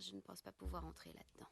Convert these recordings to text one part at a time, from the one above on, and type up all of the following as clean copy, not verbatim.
je ne pense pas pouvoir entrer là-dedans.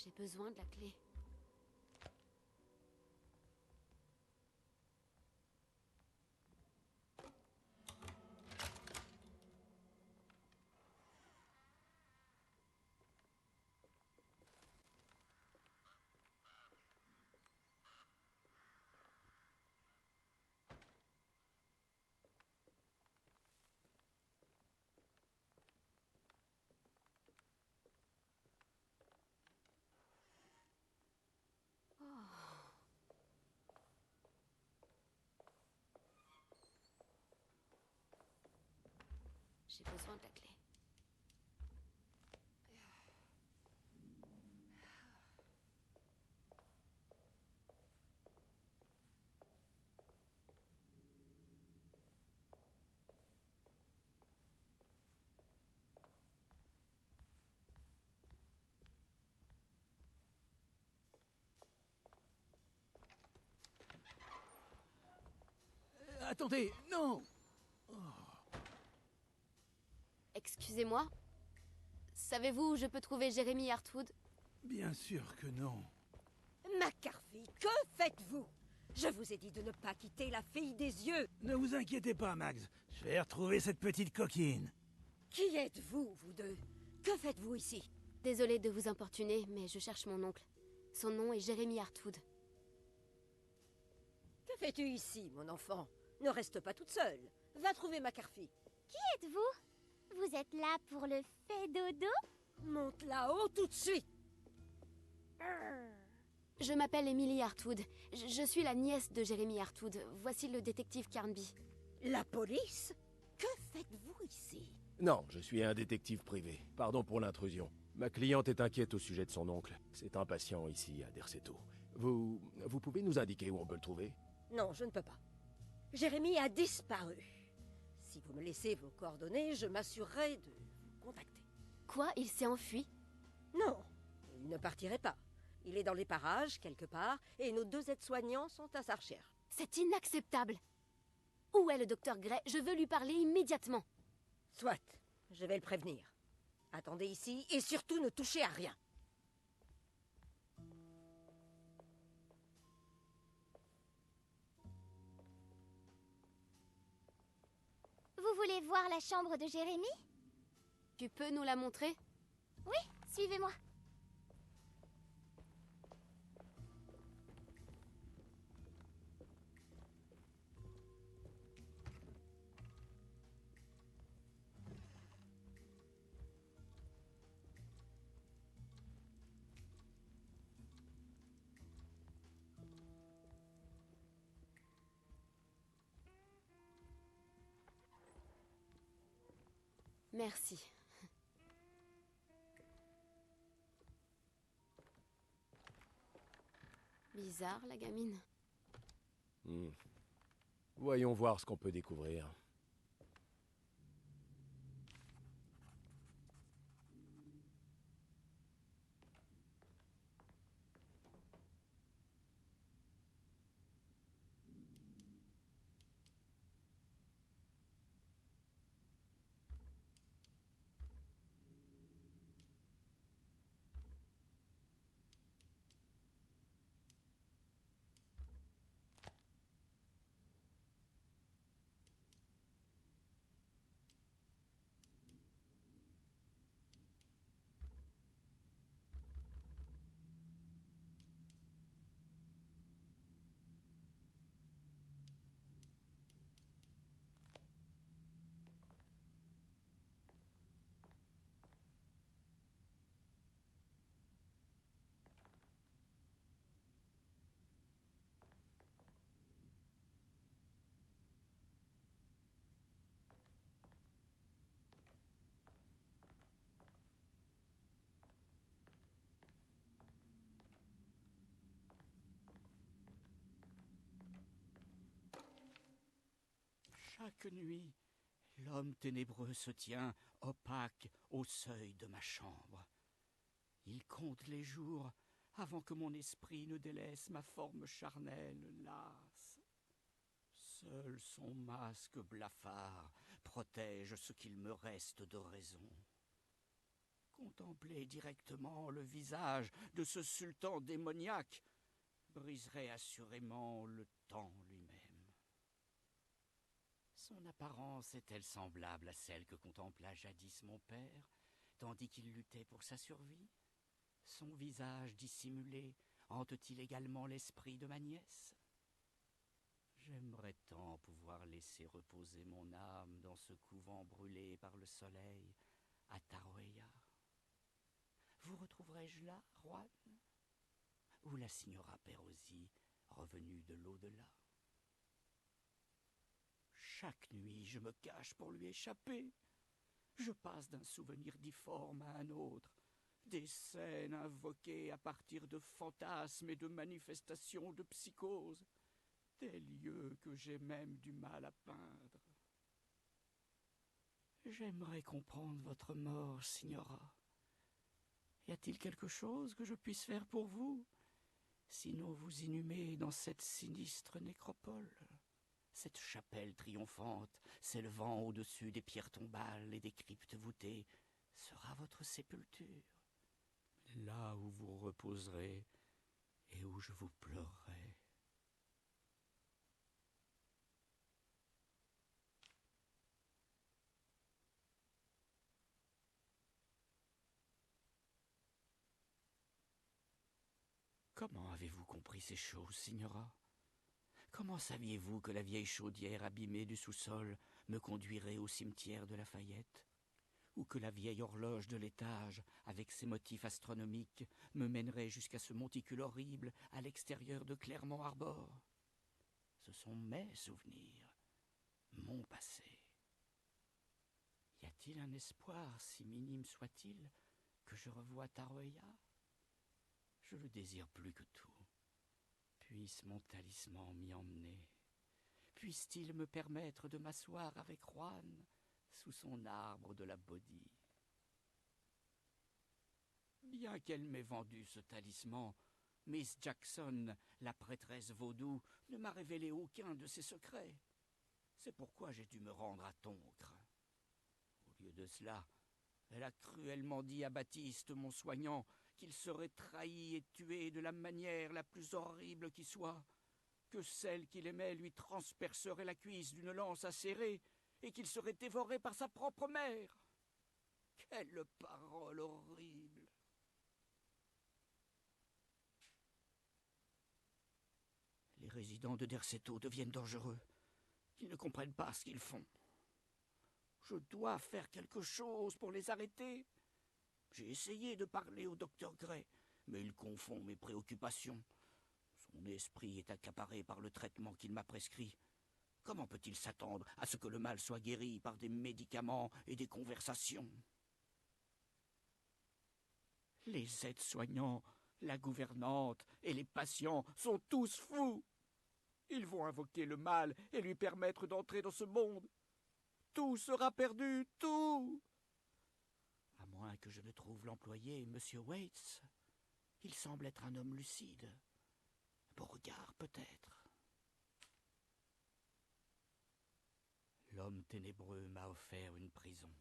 J'ai besoin de la clé. J'ai besoin de la clé. Attendez, non! Excusez-moi. Savez-vous où je peux trouver Jérémy Hartwood? Bien sûr que non. McCarthy, que faites-vous? Je vous ai dit de ne pas quitter la fille des yeux. Ne vous inquiétez pas, Max. Je vais retrouver cette petite coquine. Qui êtes-vous, vous deux? Que faites-vous ici? Désolée de vous importuner, mais je cherche mon oncle. Son nom est Jérémy Hartwood. Que fais-tu ici, mon enfant? Ne reste pas toute seule. Va trouver McCarthy. Qui êtes-vous? Vous êtes là pour le fait dodo? Monte là-haut tout de suite. Je m'appelle Emily Hartwood. Je suis la nièce de Jeremy Hartwood. Voici le détective Carnby. La police? Que faites-vous ici? Non, je suis un détective privé. Pardon pour l'intrusion. Ma cliente est inquiète au sujet de son oncle. C'est un patient ici à Derceto. Vous pouvez nous indiquer où on peut le trouver? Non, je ne peux pas. Jérémy a disparu. Si vous me laissez vos coordonnées, je m'assurerai de vous contacter. Quoi? Il s'est enfui? Non, il ne partirait pas. Il est dans les parages, quelque part, et nos 2 aides-soignants sont à sa recherche. C'est inacceptable. Où est le docteur Gray? Je veux lui parler immédiatement. Soit, je vais le prévenir. Attendez ici, et surtout ne touchez à rien. Vous voulez voir la chambre de Jérémy? Tu peux nous la montrer? Oui, suivez-moi. Merci. Bizarre, la gamine. Voyons voir ce qu'on peut découvrir. Chaque nuit, l'homme ténébreux se tient, opaque, au seuil de ma chambre. Il compte les jours avant que mon esprit ne délaisse ma forme charnelle, lasse. Seul son masque blafard protège ce qu'il me reste de raison. Contempler directement le visage de ce sultan démoniaque briserait assurément le temps lui-même. Son apparence est-elle semblable à celle que contempla jadis mon père, tandis qu'il luttait pour sa survie? Son visage dissimulé hante-t-il également l'esprit de ma nièce? J'aimerais tant pouvoir laisser reposer mon âme dans ce couvent brûlé par le soleil à Taroya. Vous retrouverai-je là, Juan? Ou la signora Perosi, revenue de l'au-delà? Chaque nuit, je me cache pour lui échapper. Je passe d'un souvenir difforme à un autre, des scènes invoquées à partir de fantasmes et de manifestations de psychose, des lieux que j'ai même du mal à peindre. J'aimerais comprendre votre mort, signora. Y a-t-il quelque chose que je puisse faire pour vous, sinon vous inhumer dans cette sinistre nécropole? Cette chapelle triomphante, s'élevant au-dessus des pierres tombales et des cryptes voûtées, sera votre sépulture, là où vous reposerez et où je vous pleurerai. Comment avez-vous compris ces choses, signora? Comment Comment saviez-vous que la vieille chaudière abîmée du sous-sol me conduirait au cimetière de Lafayette? Ou que la vieille horloge de l'étage, avec ses motifs astronomiques, me mènerait jusqu'à ce monticule horrible à l'extérieur de Clermont Harbor? Ce sont mes souvenirs, mon passé. Y a-t-il un espoir, si minime soit-il, que je revoie Taroya? Je le désire plus que tout. Puisse mon talisman m'y emmener. Puisse-t-il me permettre de m'asseoir avec Juan sous son arbre de la Bodhi. Bien qu'elle m'ait vendu ce talisman, Miss Jackson, la prêtresse vaudou, ne m'a révélé aucun de ses secrets. C'est pourquoi j'ai dû me rendre à Toncre. Au lieu de cela, elle a cruellement dit à Baptiste, mon soignant, qu'il serait trahi et tué de la manière la plus horrible qui soit, que celle qu'il aimait lui transpercerait la cuisse d'une lance acérée, et qu'il serait dévoré par sa propre mère. Quelle parole horrible! Les résidents de Derceto deviennent dangereux. Ils ne comprennent pas ce qu'ils font. Je dois faire quelque chose pour les arrêter. J'ai essayé de parler au docteur Gray, mais il confond mes préoccupations. Son esprit est accaparé par le traitement qu'il m'a prescrit. Comment peut-il s'attendre à ce que le mal soit guéri par des médicaments et des conversations? Les aides-soignants, la gouvernante et les patients sont tous fous. Ils vont invoquer le mal et lui permettre d'entrer dans ce monde. Tout sera perdu, tout! À moins que je ne trouve l'employé, M. Waits. Il semble être un homme lucide. Beauregard, peut-être. L'homme ténébreux m'a offert une prison,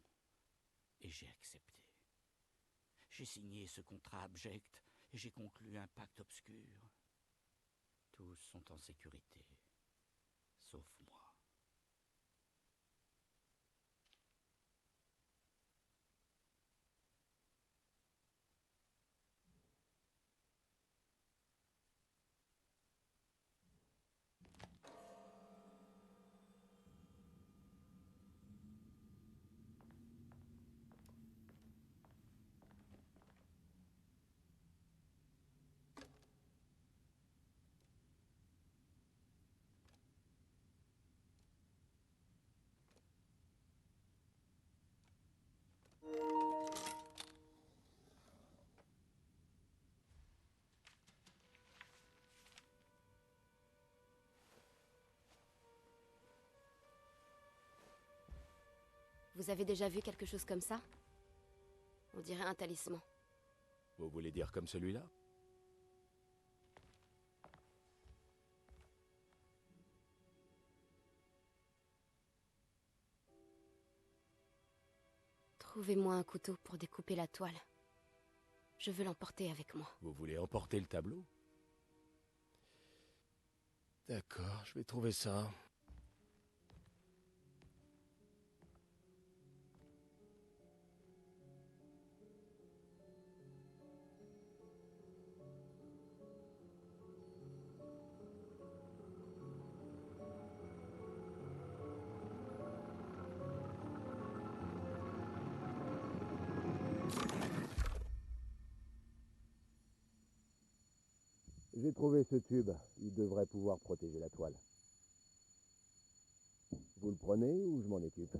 et j'ai accepté. J'ai signé ce contrat abject, et j'ai conclu un pacte obscur. Tous sont en sécurité, sauf moi. Vous avez déjà vu quelque chose comme ça? On dirait un talisman. Vous voulez dire comme celui-là? Trouvez-moi un couteau pour découper la toile. Je veux l'emporter avec moi. Vous voulez emporter le tableau? D'accord, je vais trouver ça. J'ai trouvé ce tube. Il devrait pouvoir protéger la toile. Vous le prenez ou je m'en occupe?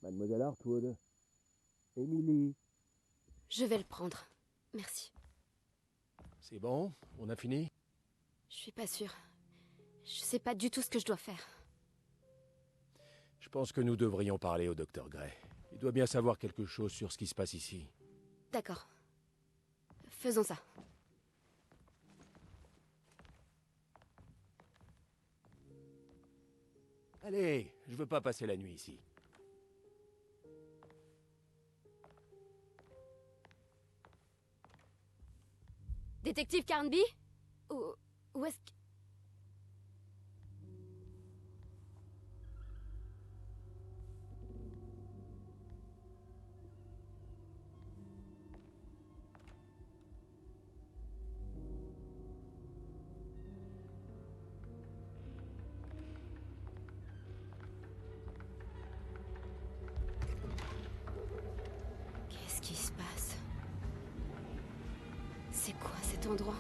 Mademoiselle Hartwood? Emily? Je vais le prendre. Merci. C'est bon? On a fini? Je suis pas sûre. Je sais pas du tout ce que je dois faire. Je pense que nous devrions parler au docteur Gray. Il doit bien savoir quelque chose sur ce qui se passe ici. D'accord. Faisons ça. Allez, je veux pas passer la nuit ici. Détective Carnby? Où est-ce que... cet endroit.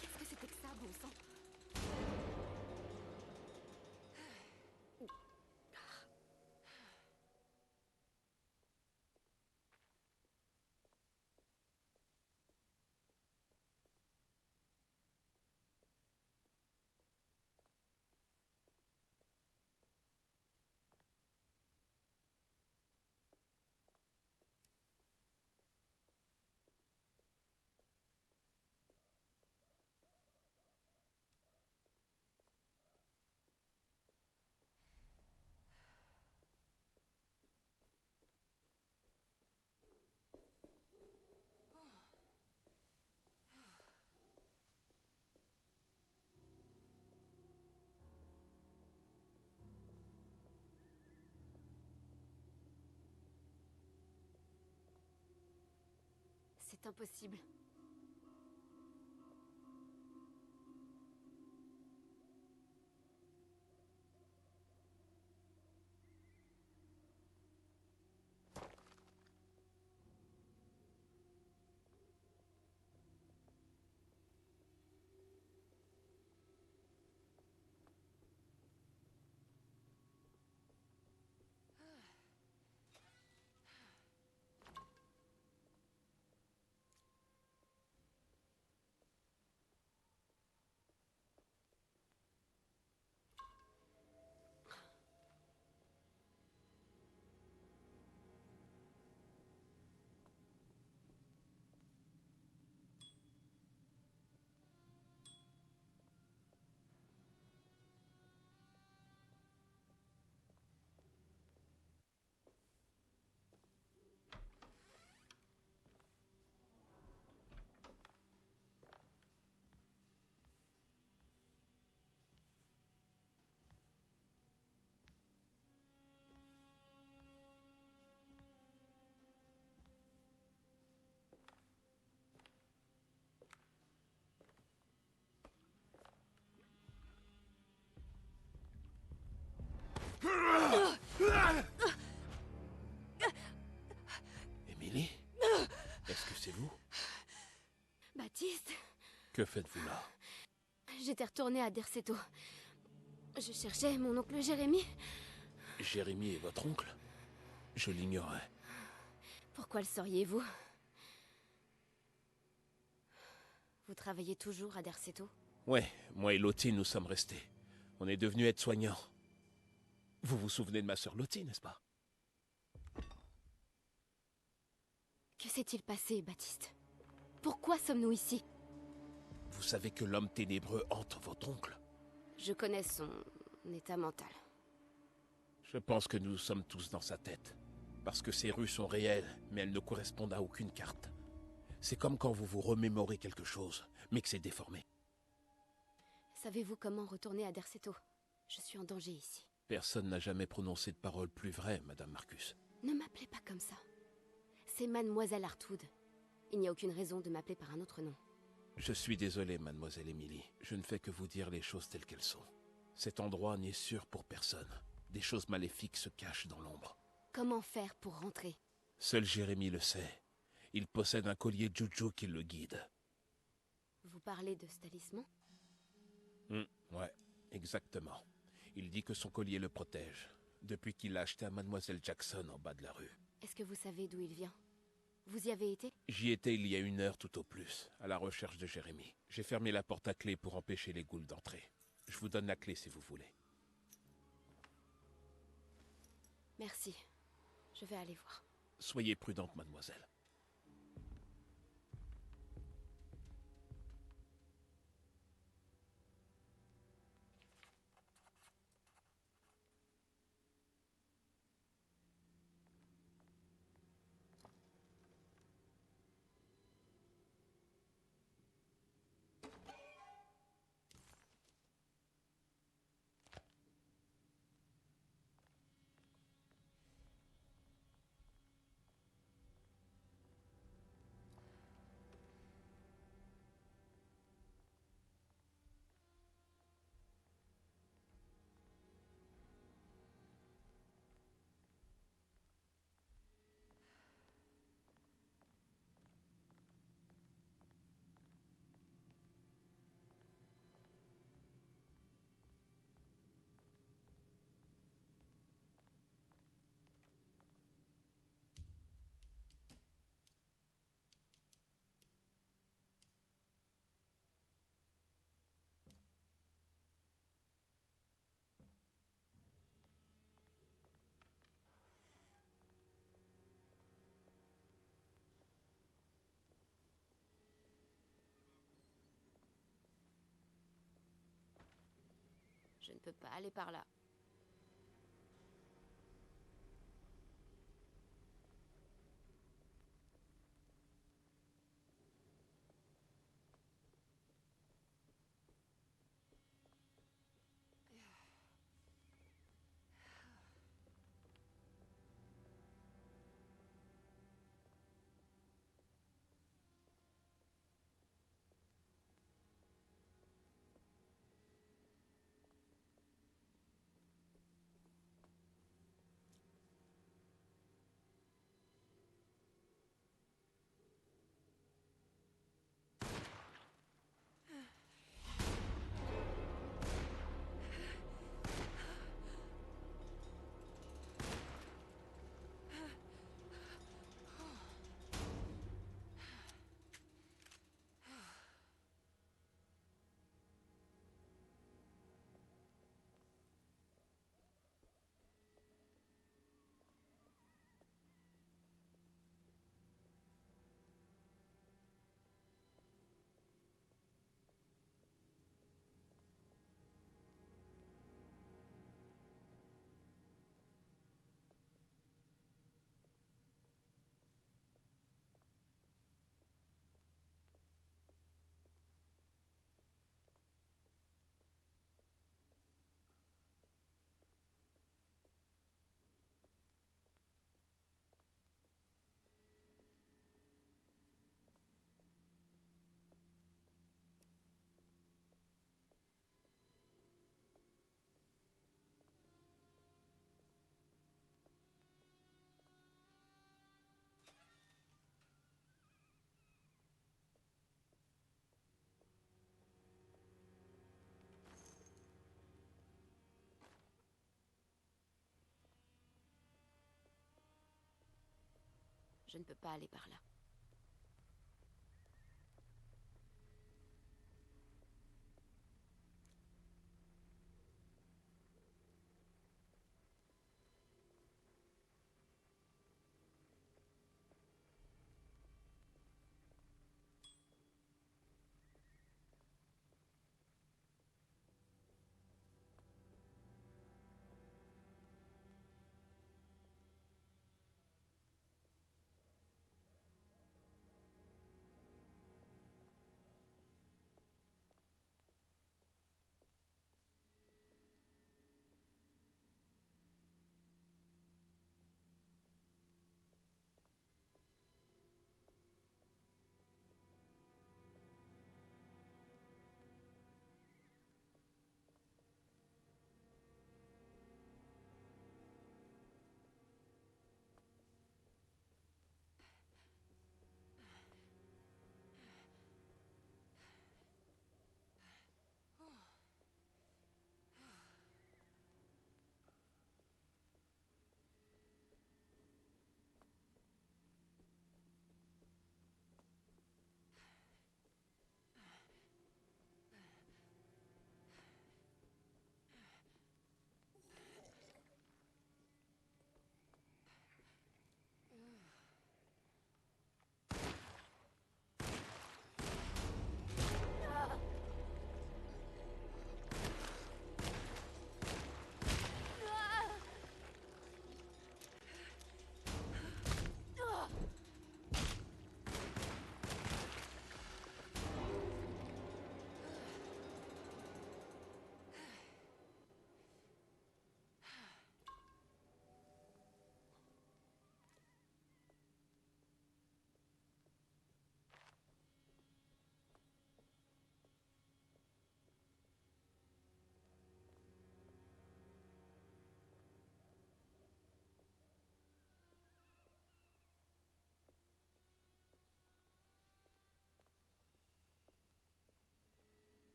Qu'est-ce que c'était que ça, bon sang? C'est impossible. Que faites-vous là? J'étais retournée à Derceto. Je cherchais mon oncle Jérémy. Jérémy est votre oncle? Je l'ignorais. Pourquoi le sauriez-vous? Vous travaillez toujours à Derceto? Ouais, moi et Lottie, nous sommes restés. On est devenus aides-soignants. Vous vous souvenez de ma sœur Lottie, n'est-ce pas? Que s'est-il passé, Baptiste? Pourquoi sommes-nous ici? Vous savez que l'homme ténébreux hante votre oncle? Je connais son état mental. Je pense que nous sommes tous dans sa tête. Parce que ces rues sont réelles, mais elles ne correspondent à aucune carte. C'est comme quand vous vous remémorez quelque chose, mais que c'est déformé. Savez-vous comment retourner à Derceto? Je suis en danger ici. Personne n'a jamais prononcé de parole plus vraie, Madame Marcus. Ne m'appelez pas comme ça. C'est Mademoiselle Artwood. Il n'y a aucune raison de m'appeler par un autre nom. Je suis désolé, Mademoiselle Emily. Je ne fais que vous dire les choses telles qu'elles sont. Cet endroit n'est sûr pour personne. Des choses maléfiques se cachent dans l'ombre. Comment faire pour rentrer? Seul Jérémy le sait. Il possède un collier Juju qui le guide. Vous parlez de ce talisman? Ouais, exactement. Il dit que son collier le protège, depuis qu'il l'a acheté à Mademoiselle Jackson en bas de la rue. Est-ce que vous savez d'où il vient? Vous y avez été? J'y étais il y a 1 heure tout au plus, à la recherche de Jérémy. J'ai fermé la porte à clé pour empêcher les ghouls d'entrer. Je vous donne la clé si vous voulez. Merci. Je vais aller voir. Soyez prudente, mademoiselle. Je ne peux pas aller par là. Je ne peux pas aller par là.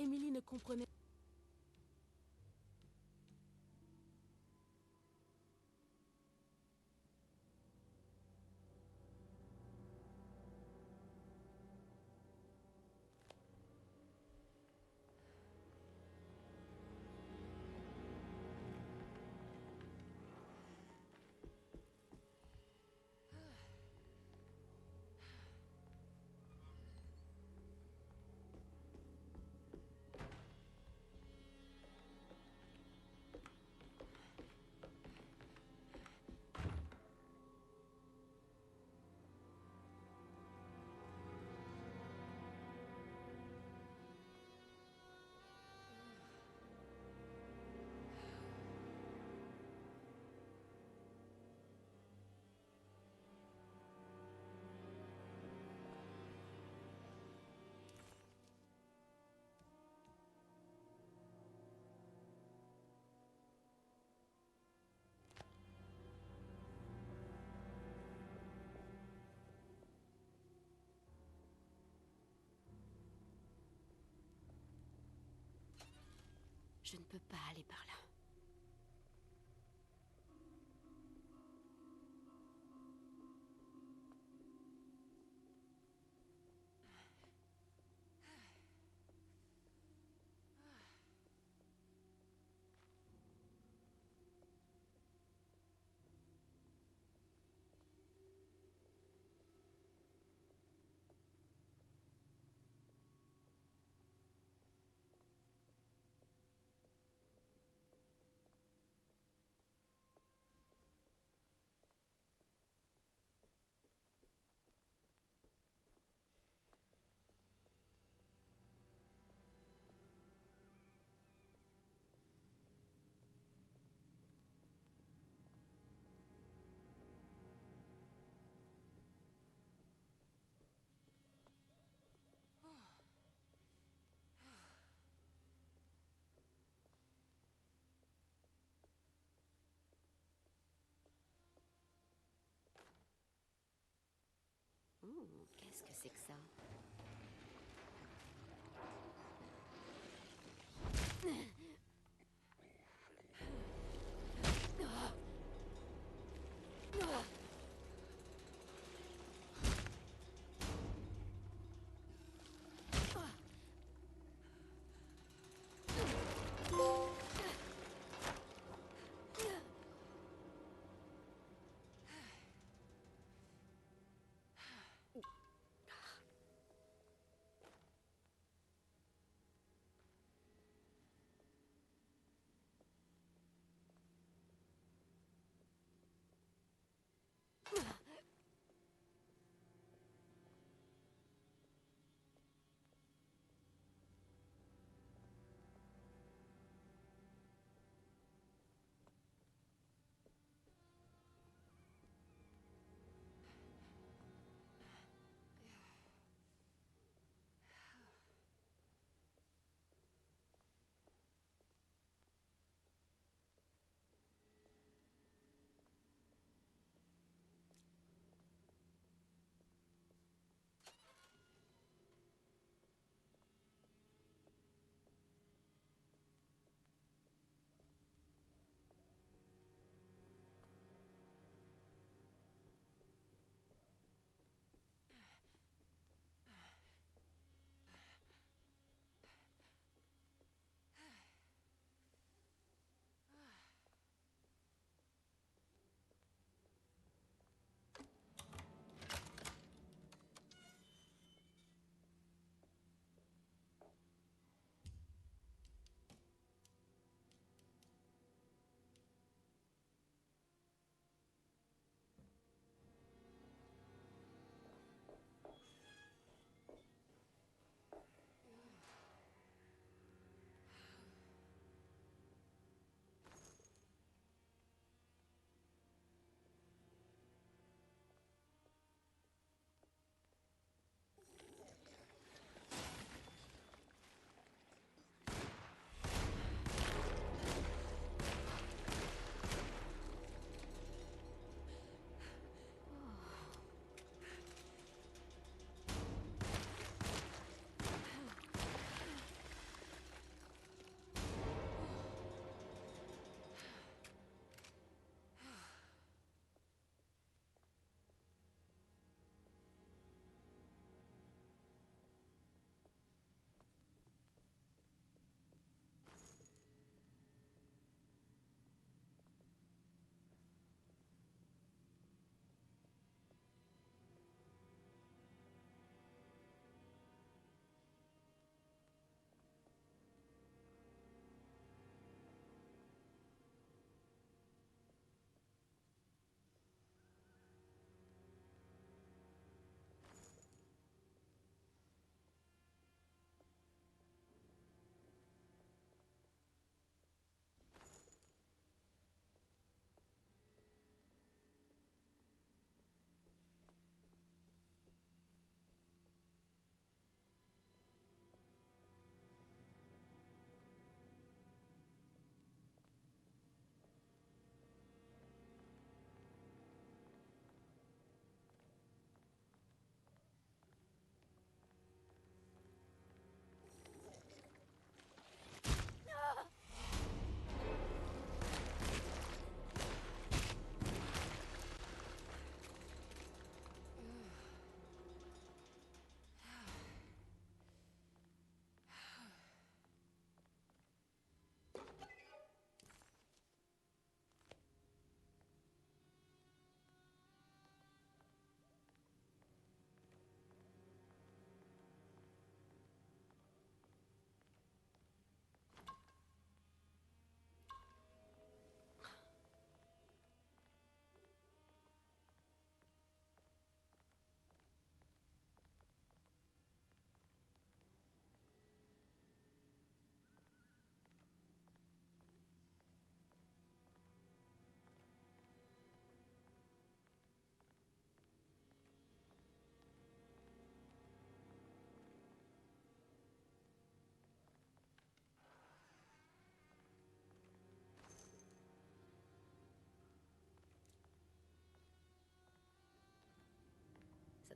Emily ne comprenait. Je ne peux pas aller par là. Qu'est-ce que c'est que ça?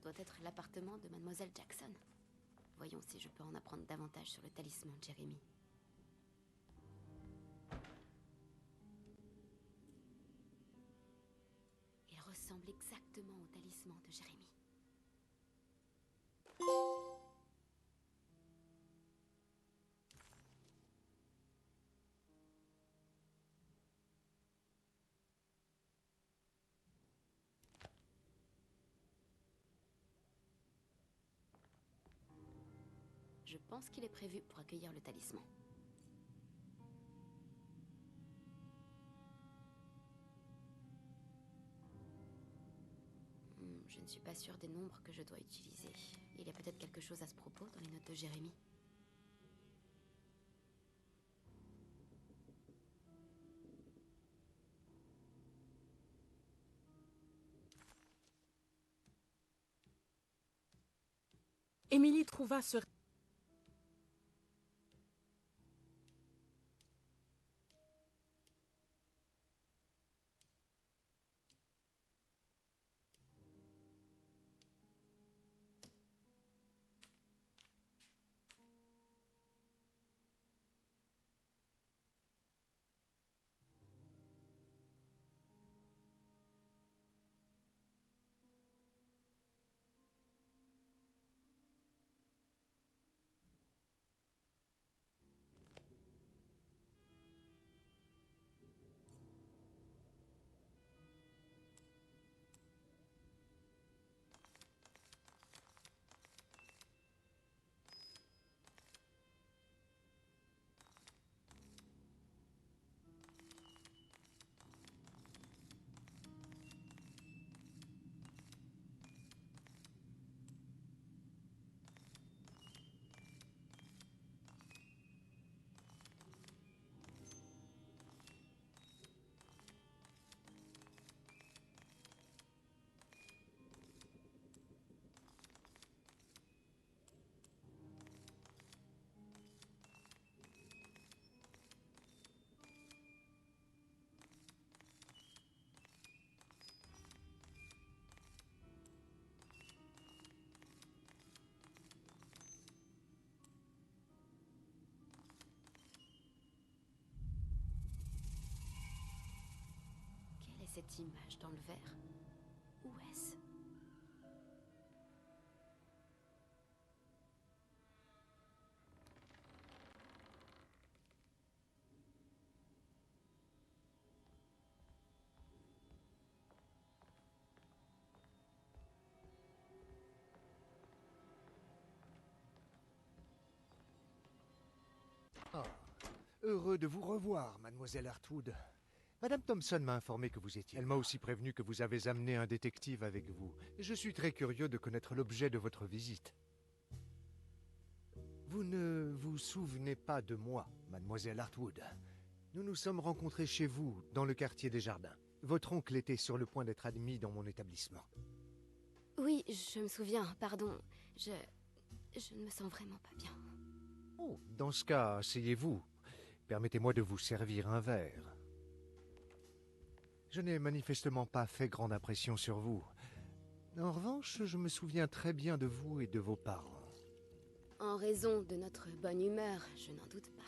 doit être l'appartement de Mademoiselle Jackson. Voyons si je peux en apprendre davantage sur le talisman de Jérémie. Il ressemble exactement au talisman de Jérémie. Je pense qu'il est prévu pour accueillir le talisman. Je ne suis pas sûre des nombres que je dois utiliser. Il y a peut-être quelque chose à ce propos dans les notes de Jérémie. Émilie trouva ce... Quelle est cette image dans le verre? Où est-ce? Ah, heureux de vous revoir, mademoiselle Hartwood. Madame Thompson m'a informé que vous étiez. Elle m'a aussi prévenu que vous avez amené un détective avec vous. Je suis très curieux de connaître l'objet de votre visite. Vous ne vous souvenez pas de moi, mademoiselle Hartwood. Nous nous sommes rencontrés chez vous, dans le quartier des Jardins. Votre oncle était sur le point d'être admis dans mon établissement. Oui, je me souviens, pardon. Je ne me sens vraiment pas bien. Oh, dans ce cas, asseyez-vous. Permettez-moi de vous servir un verre. Je n'ai manifestement pas fait grande impression sur vous. En revanche, je me souviens très bien de vous et de vos parents. En raison de notre bonne humeur, je n'en doute pas.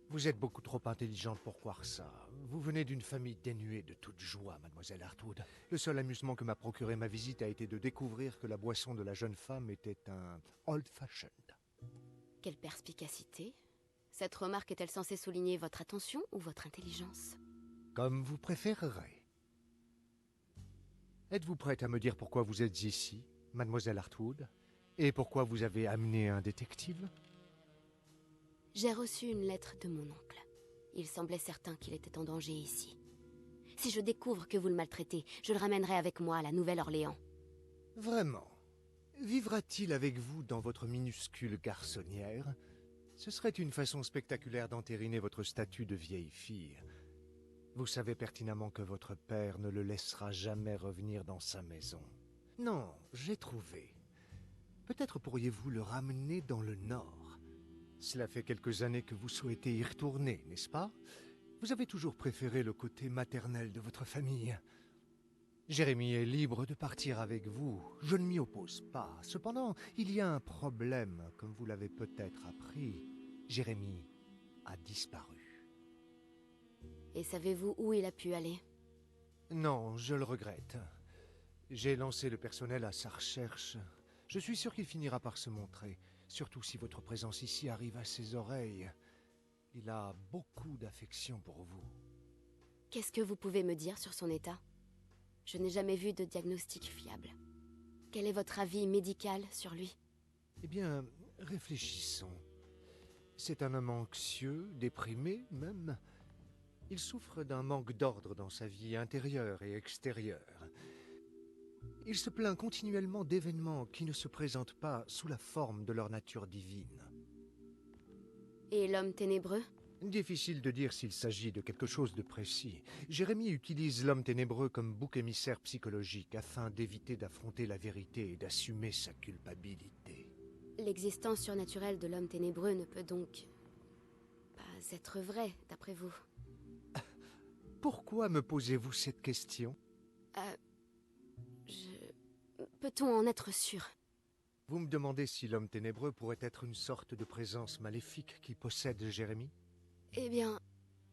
Vous êtes beaucoup trop intelligente pour croire ça. Vous venez d'une famille dénuée de toute joie, mademoiselle Hartwood. Le seul amusement que m'a procuré ma visite a été de découvrir que la boisson de la jeune femme était un old-fashioned. Quelle perspicacité. Cette remarque est-elle censée souligner votre attention ou votre intelligence? Comme vous préférerez. Êtes-vous prête à me dire pourquoi vous êtes ici, mademoiselle Hartwood? Et pourquoi vous avez amené un détective? J'ai reçu une lettre de mon oncle. Il semblait certain qu'il était en danger ici. Si je découvre que vous le maltraitez, je le ramènerai avec moi à la Nouvelle-Orléans. Vraiment? Vivra-t-il avec vous dans votre minuscule garçonnière? Ce serait une façon spectaculaire d'entériner votre statut de vieille fille. Vous savez pertinemment que votre père ne le laissera jamais revenir dans sa maison. Non, j'ai trouvé. Peut-être pourriez-vous le ramener dans le Nord. Cela fait quelques années que vous souhaitez y retourner, n'est-ce pas? Vous avez toujours préféré le côté maternel de votre famille. Jérémie est libre de partir avec vous, je ne m'y oppose pas. Cependant, il y a un problème, comme vous l'avez peut-être appris. Jérémie a disparu. Et savez-vous où il a pu aller? Non, je le regrette. J'ai lancé le personnel à sa recherche. Je suis sûr qu'il finira par se montrer, surtout si votre présence ici arrive à ses oreilles. Il a beaucoup d'affection pour vous. Qu'est-ce que vous pouvez me dire sur son état? Je n'ai jamais vu de diagnostic fiable. Quel est votre avis médical sur lui? Eh bien, réfléchissons. C'est un homme anxieux, déprimé même. Il souffre d'un manque d'ordre dans sa vie intérieure et extérieure. Il se plaint continuellement d'événements qui ne se présentent pas sous la forme de leur nature divine. Et l'homme ténébreux? Difficile de dire s'il s'agit de quelque chose de précis. Jérémie utilise l'homme ténébreux comme bouc émissaire psychologique afin d'éviter d'affronter la vérité et d'assumer sa culpabilité. L'existence surnaturelle de l'homme ténébreux ne peut donc pas être vraie, d'après vous? Pourquoi me posez-vous cette question? Peut-on en être sûr? Vous me demandez si l'homme ténébreux pourrait être une sorte de présence maléfique qui possède Jérémie? Eh bien...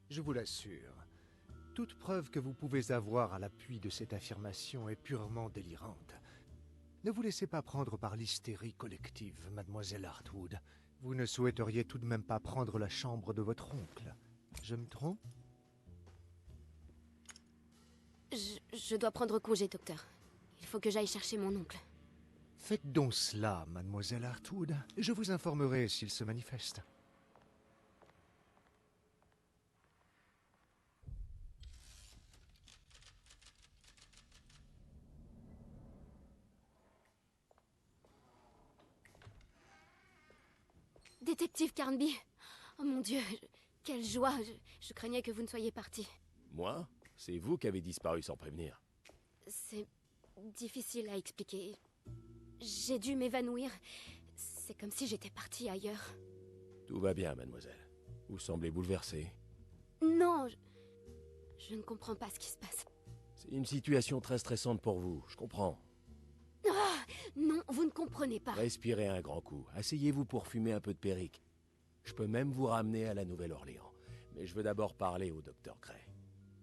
Je vous l'assure, toute preuve que vous pouvez avoir à l'appui de cette affirmation est purement délirante. Ne vous laissez pas prendre par l'hystérie collective, mademoiselle Hartwood. Vous ne souhaiteriez tout de même pas prendre la chambre de votre oncle. Je me trompe? Je dois prendre congé, docteur. Il faut que j'aille chercher mon oncle. Faites donc cela, mademoiselle Hartwood. Je vous informerai s'il se manifeste. Détective Carnby! Oh mon Dieu, quelle joie! Je craignais que vous ne soyez parti. Moi? C'est vous qui avez disparu sans prévenir. C'est difficile à expliquer. J'ai dû m'évanouir. C'est comme si j'étais partie ailleurs. Tout va bien, mademoiselle. Vous semblez bouleversée. Non, je ne comprends pas ce qui se passe. C'est une situation très stressante pour vous, je comprends. Ah, non, vous ne comprenez pas. Respirez un grand coup. Asseyez-vous pour fumer un peu de périque. Je peux même vous ramener à la Nouvelle-Orléans. Mais je veux d'abord parler au docteur Gray.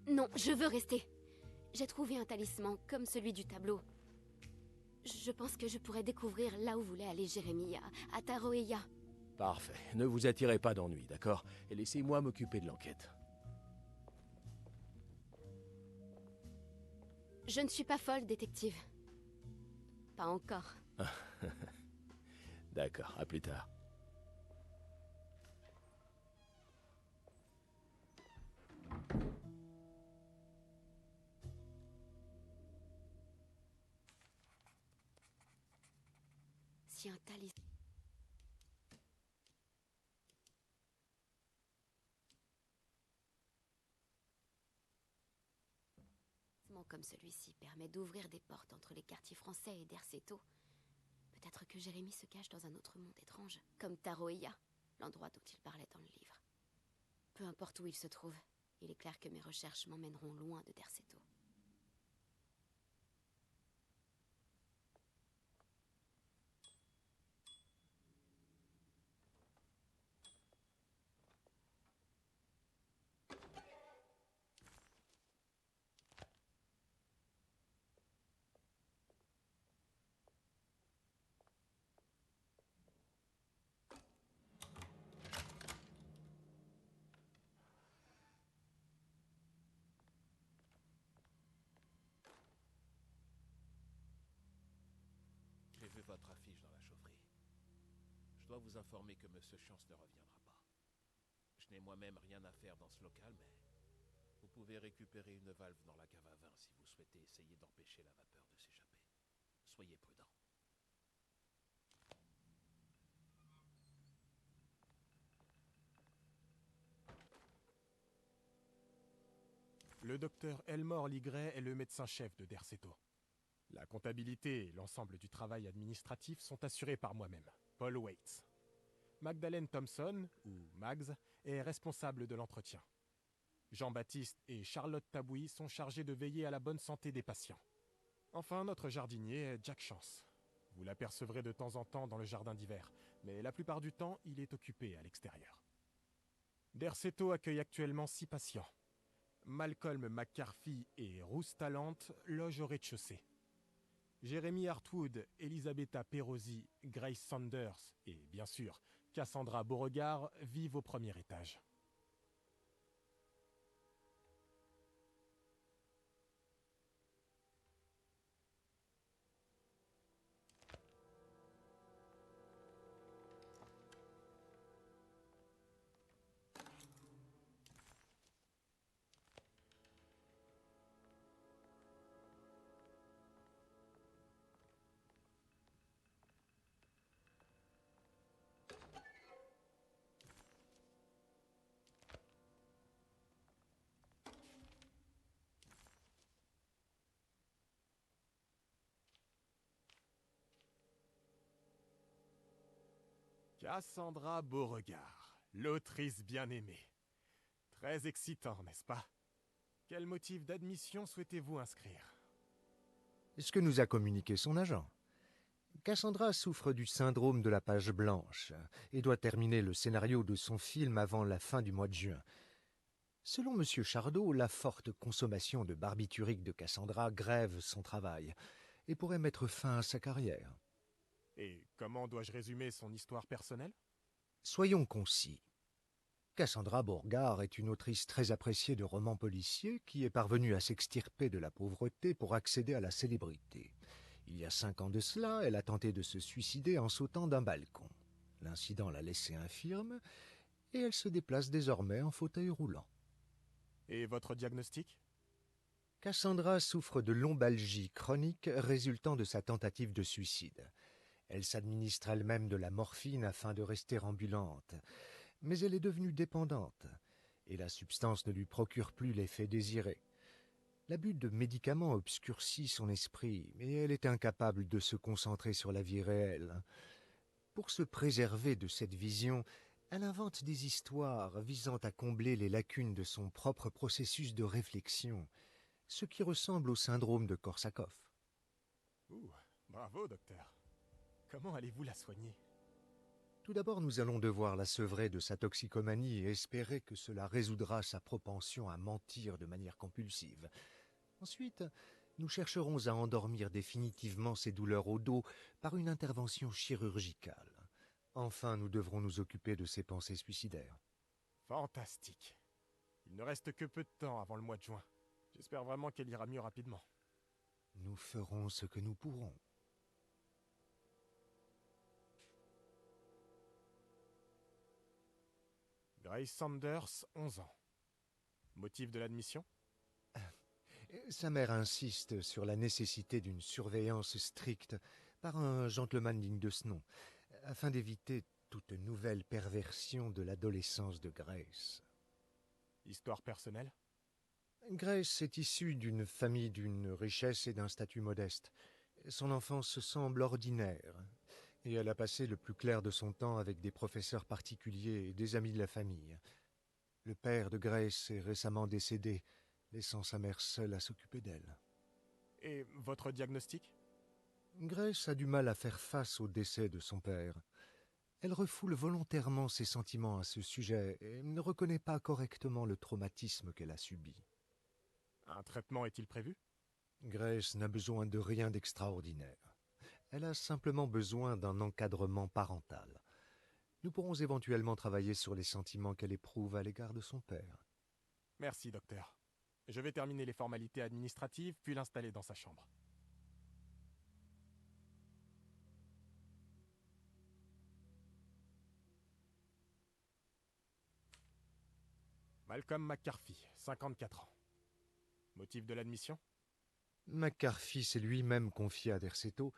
Non, je veux rester. J'ai trouvé un talisman comme celui du tableau. Je pense que je pourrais découvrir là où voulait aller Jérémie, à Taroeya. Parfait. Ne vous attirez pas d'ennui, d'accord? Et laissez-moi m'occuper de l'enquête. Je ne suis pas folle, détective. Pas encore. D'accord, à plus tard. Si un talisman... comme celui-ci permet d'ouvrir des portes entre les quartiers français et Derceto. Peut-être que Jérémie se cache dans un autre monde étrange, comme Taroeya, l'endroit dont il parlait dans le livre. Peu importe où il se trouve, il est clair que mes recherches m'emmèneront loin de Derceto. J'ai vu votre affiche dans la chaufferie. Je dois vous informer que Monsieur Chance ne reviendra pas. Je n'ai moi-même rien à faire dans ce local, mais vous pouvez récupérer une valve dans la cave à vin si vous souhaitez essayer d'empêcher la vapeur de s'échapper. Soyez prudent. Le docteur Elmore Ligray est le médecin-chef de Derceto. La comptabilité et l'ensemble du travail administratif sont assurés par moi-même, Paul Waits. Magdalene Thompson, ou Mags, est responsable de l'entretien. Jean-Baptiste et Charlotte Tabouy sont chargés de veiller à la bonne santé des patients. Enfin, notre jardinier est Jack Chance. Vous l'apercevrez de temps en temps dans le jardin d'hiver, mais la plupart du temps, il est occupé à l'extérieur. Derceto accueille actuellement 6 patients. Malcolm McCarthy et Ruth Tallant logent au rez-de-chaussée. Jeremy Hartwood, Elisabetta Perosi, Grace Sanders et, bien sûr, Cassandra Beauregard vivent au premier étage. Cassandra Beauregard, l'autrice bien-aimée. Très excitant, n'est-ce pas? Quel motif d'admission souhaitez-vous inscrire? Ce que nous a communiqué son agent. Cassandra souffre du syndrome de la page blanche et doit terminer le scénario de son film avant la fin du mois de juin. Selon M. Chardot, la forte consommation de barbiturique de Cassandra grève son travail et pourrait mettre fin à sa carrière. Et comment dois-je résumer son histoire personnelle? Soyons concis. Cassandra Beauregard est une autrice très appréciée de romans policiers qui est parvenue à s'extirper de la pauvreté pour accéder à la célébrité. Il y a 5 ans de cela, elle a tenté de se suicider en sautant d'un balcon. L'incident l'a laissée infirme et elle se déplace désormais en fauteuil roulant. Et votre diagnostic? Cassandra souffre de lombalgie chronique résultant de sa tentative de suicide. Elle s'administre elle-même de la morphine afin de rester ambulante, mais elle est devenue dépendante, et la substance ne lui procure plus l'effet désiré. L'abus de médicaments obscurcit son esprit, et elle est incapable de se concentrer sur la vie réelle. Pour se préserver de cette vision, elle invente des histoires visant à combler les lacunes de son propre processus de réflexion, ce qui ressemble au syndrome de Korsakoff. Bravo, docteur. Comment allez-vous la soigner? Tout d'abord, nous allons devoir la sevrer de sa toxicomanie et espérer que cela résoudra sa propension à mentir de manière compulsive. Ensuite, nous chercherons à endormir définitivement ses douleurs au dos par une intervention chirurgicale. Enfin, nous devrons nous occuper de ses pensées suicidaires. Fantastique. Il ne reste que peu de temps avant le mois de juin. J'espère vraiment qu'elle ira mieux rapidement. Nous ferons ce que nous pourrons. Grace Sanders, 11 ans. Motif de l'admission? Sa mère insiste sur la nécessité d'une surveillance stricte par un gentleman digne de ce nom, afin d'éviter toute nouvelle perversion de l'adolescence de Grace. Histoire personnelle? Grace est issue d'une famille d'une richesse et d'un statut modeste. Son enfance semble ordinaire, et elle a passé le plus clair de son temps avec des professeurs particuliers et des amis de la famille. Le père de Grace est récemment décédé, laissant sa mère seule à s'occuper d'elle. Et votre diagnostic? Grace a du mal à faire face au décès de son père. Elle refoule volontairement ses sentiments à ce sujet et ne reconnaît pas correctement le traumatisme qu'elle a subi. Un traitement est-il prévu? Grace n'a besoin de rien d'extraordinaire. Elle a simplement besoin d'un encadrement parental. Nous pourrons éventuellement travailler sur les sentiments qu'elle éprouve à l'égard de son père. Merci, docteur. Je vais terminer les formalités administratives, puis l'installer dans sa chambre. Malcolm McCarthy, 54 ans. Motif de l'admission? McCarthy s'est lui-même confié à Derceto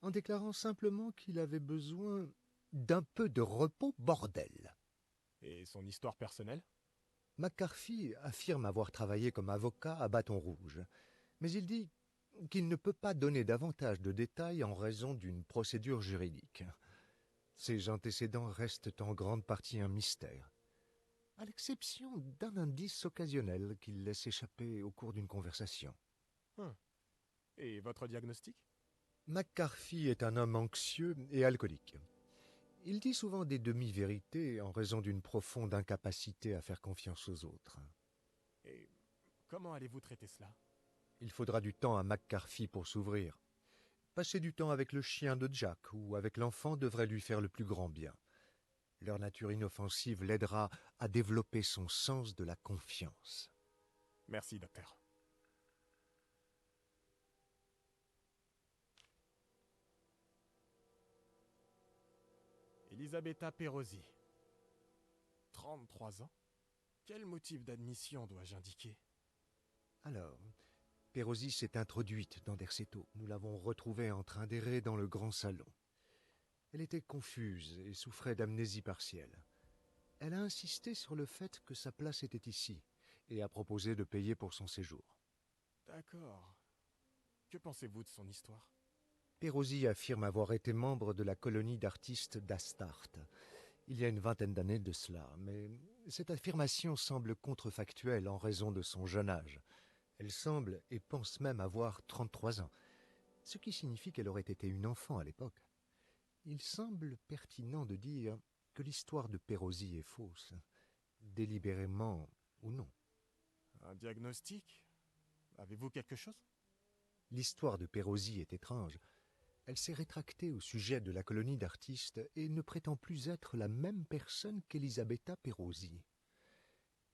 en déclarant simplement qu'il avait besoin d'un peu de repos, bordel. Et son histoire personnelle? McCarthy affirme avoir travaillé comme avocat à Bâton Rouge, mais il dit qu'il ne peut pas donner davantage de détails en raison d'une procédure juridique. Ses antécédents restent en grande partie un mystère, à l'exception d'un indice occasionnel qu'il laisse échapper au cours d'une conversation. Et votre diagnostic? McCarthy est un homme anxieux et alcoolique. Il dit souvent des demi-vérités en raison d'une profonde incapacité à faire confiance aux autres. Et comment allez-vous traiter cela? Il faudra du temps à McCarthy pour s'ouvrir. Passer du temps avec le chien de Jack ou avec l'enfant devrait lui faire le plus grand bien. Leur nature inoffensive l'aidera à développer son sens de la confiance. Merci, docteur. Elisabetta Perosi. 33 ans? Quel motif d'admission dois-je indiquer? Alors, Perosi s'est introduite dans Derceto. Nous l'avons retrouvée en train d'errer dans le grand salon. Elle était confuse et souffrait d'amnésie partielle. Elle a insisté sur le fait que sa place était ici et a proposé de payer pour son séjour. D'accord. Que pensez-vous de son histoire? Perosi affirme avoir été membre de la colonie d'artistes d'Astarte, il y a une vingtaine d'années de cela, mais cette affirmation semble contrefactuelle en raison de son jeune âge. Elle semble et pense même avoir 33 ans, ce qui signifie qu'elle aurait été une enfant à l'époque. Il semble pertinent de dire que l'histoire de Perosi est fausse, délibérément ou non. Un diagnostic? Avez-vous quelque chose? L'histoire de Perosi est étrange. Elle s'est rétractée au sujet de la colonie d'artistes et ne prétend plus être la même personne qu'Elisabetta Perosi.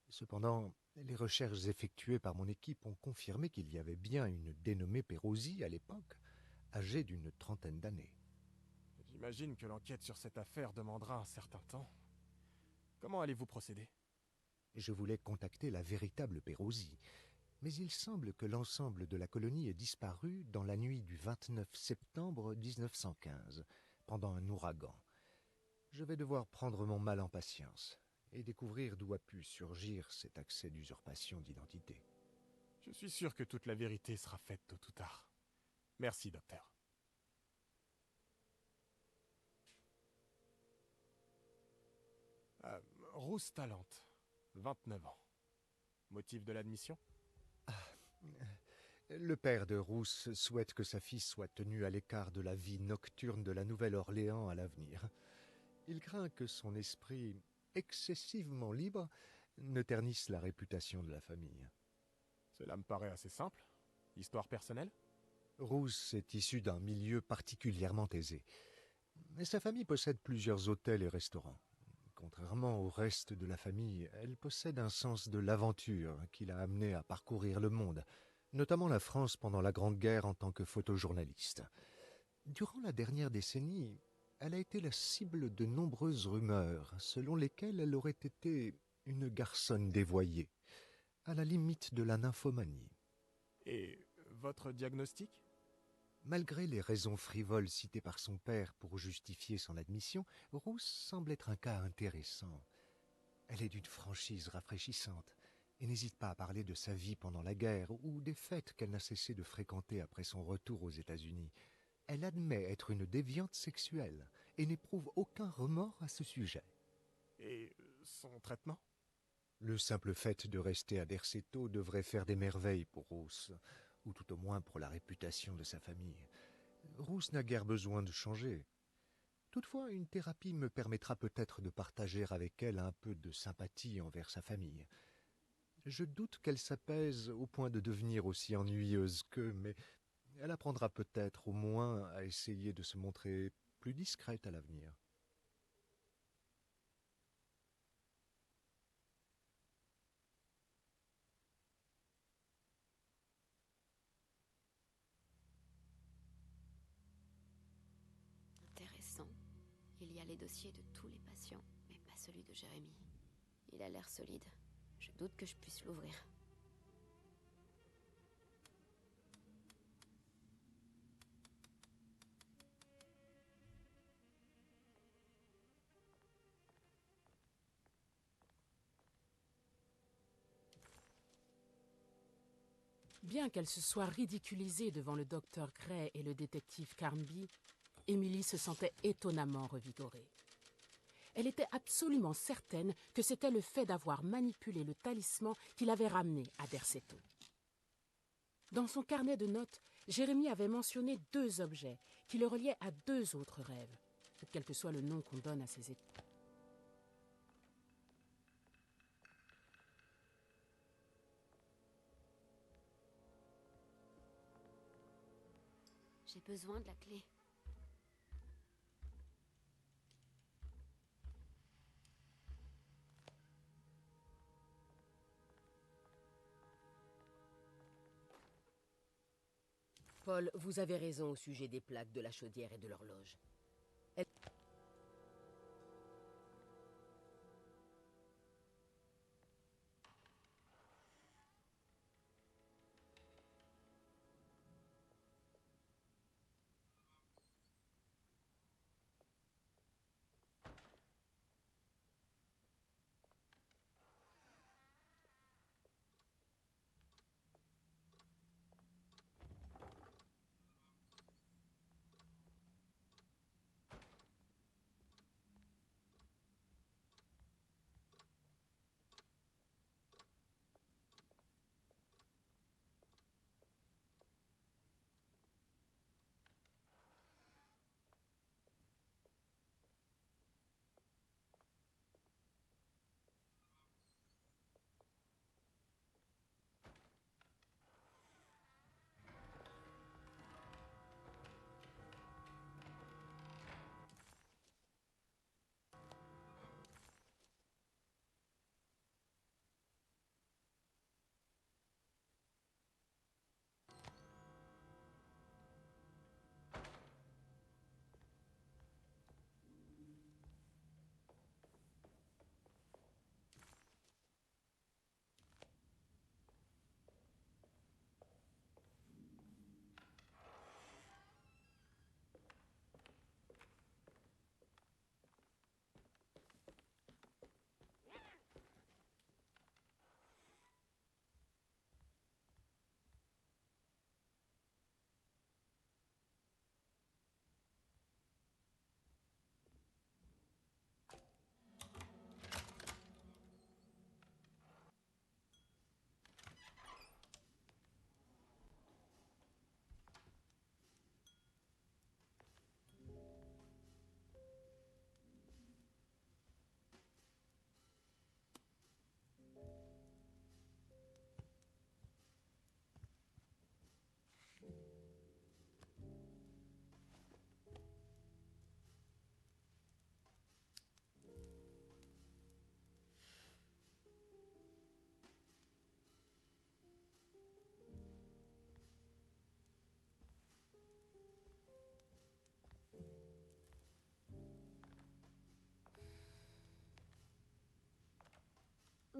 Cependant, les recherches effectuées par mon équipe ont confirmé qu'il y avait bien une dénommée Perosi à l'époque, âgée d'une trentaine d'années. J'imagine que l'enquête sur cette affaire demandera un certain temps. Comment allez-vous procéder? Je voulais contacter la véritable Perosi, mais il semble que l'ensemble de la colonie ait disparu dans la nuit du 29 septembre 1915, pendant un ouragan. Je vais devoir prendre mon mal en patience et découvrir d'où a pu surgir cet accès d'usurpation d'identité. Je suis sûr que toute la vérité sera faite tôt ou tard. Merci, docteur. Rose Talente, 29 ans. Motif de l'admission? Le père de Rousse souhaite que sa fille soit tenue à l'écart de la vie nocturne de la Nouvelle-Orléans à l'avenir. Il craint que son esprit, excessivement libre, ne ternisse la réputation de la famille. Cela me paraît assez simple. Histoire personnelle? Rousse est issue d'un milieu particulièrement aisé. Mais sa famille possède plusieurs hôtels et restaurants. Contrairement au reste de la famille, elle possède un sens de l'aventure qui l'a amenée à parcourir le monde, notamment la France pendant la Grande Guerre en tant que photojournaliste. Durant la dernière décennie, elle a été la cible de nombreuses rumeurs selon lesquelles elle aurait été une garçonne dévoyée, à la limite de la nymphomanie. Et votre diagnostic? Malgré les raisons frivoles citées par son père pour justifier son admission, Rousse semble être un cas intéressant. Elle est d'une franchise rafraîchissante et n'hésite pas à parler de sa vie pendant la guerre ou des fêtes qu'elle n'a cessé de fréquenter après son retour aux États-Unis. Elle admet être une déviante sexuelle et n'éprouve aucun remords à ce sujet. Et son traitement? Le simple fait de rester à Derceto devrait faire des merveilles pour Rousse, ou tout au moins pour la réputation de sa famille. Rousse n'a guère besoin de changer. Toutefois, une thérapie me permettra peut-être de partager avec elle un peu de sympathie envers sa famille. Je doute qu'elle s'apaise au point de devenir aussi ennuyeuse qu'eux, mais elle apprendra peut-être au moins à essayer de se montrer plus discrète à l'avenir. Intéressant. Il y a les dossiers de tous les patients, mais pas celui de Jérémy. Il a l'air solide. Je doute que je puisse l'ouvrir. Bien qu'elle se soit ridiculisée devant le docteur Gray et le détective Carnby, Emily se sentait étonnamment revigorée. Elle était absolument certaine que c'était le fait d'avoir manipulé le talisman qui l'avait ramenée à Derceto. Dans son carnet de notes, Jérémie avait mentionné 2 objets qui le reliaient à 2 autres rêves, quel que soit le nom qu'on donne à ces états. J'ai besoin de la clé. Paul, vous avez raison au sujet des plaques de la chaudière et de l'horloge.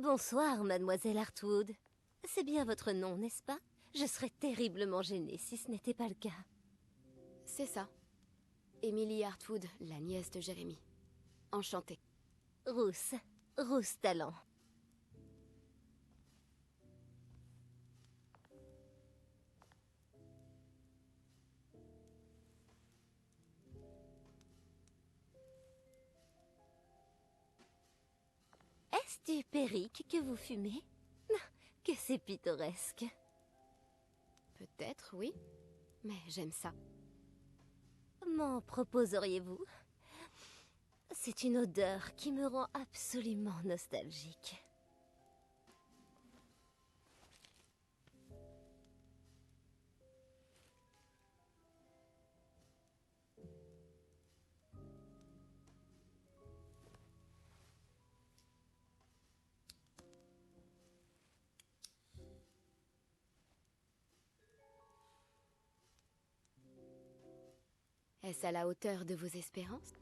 Bonsoir, mademoiselle Hartwood. C'est bien votre nom, n'est-ce pas? Je serais terriblement gênée si ce n'était pas le cas. C'est ça. Emily Hartwood, la nièce de Jérémie. Enchantée. Rousse. Rousse Talent. Est-ce du Périque que vous fumez? Que c'est pittoresque. Peut-être, oui. Mais j'aime ça. M'en proposeriez-vous? C'est une odeur qui me rend absolument nostalgique. Est-ce à la hauteur de vos espérances?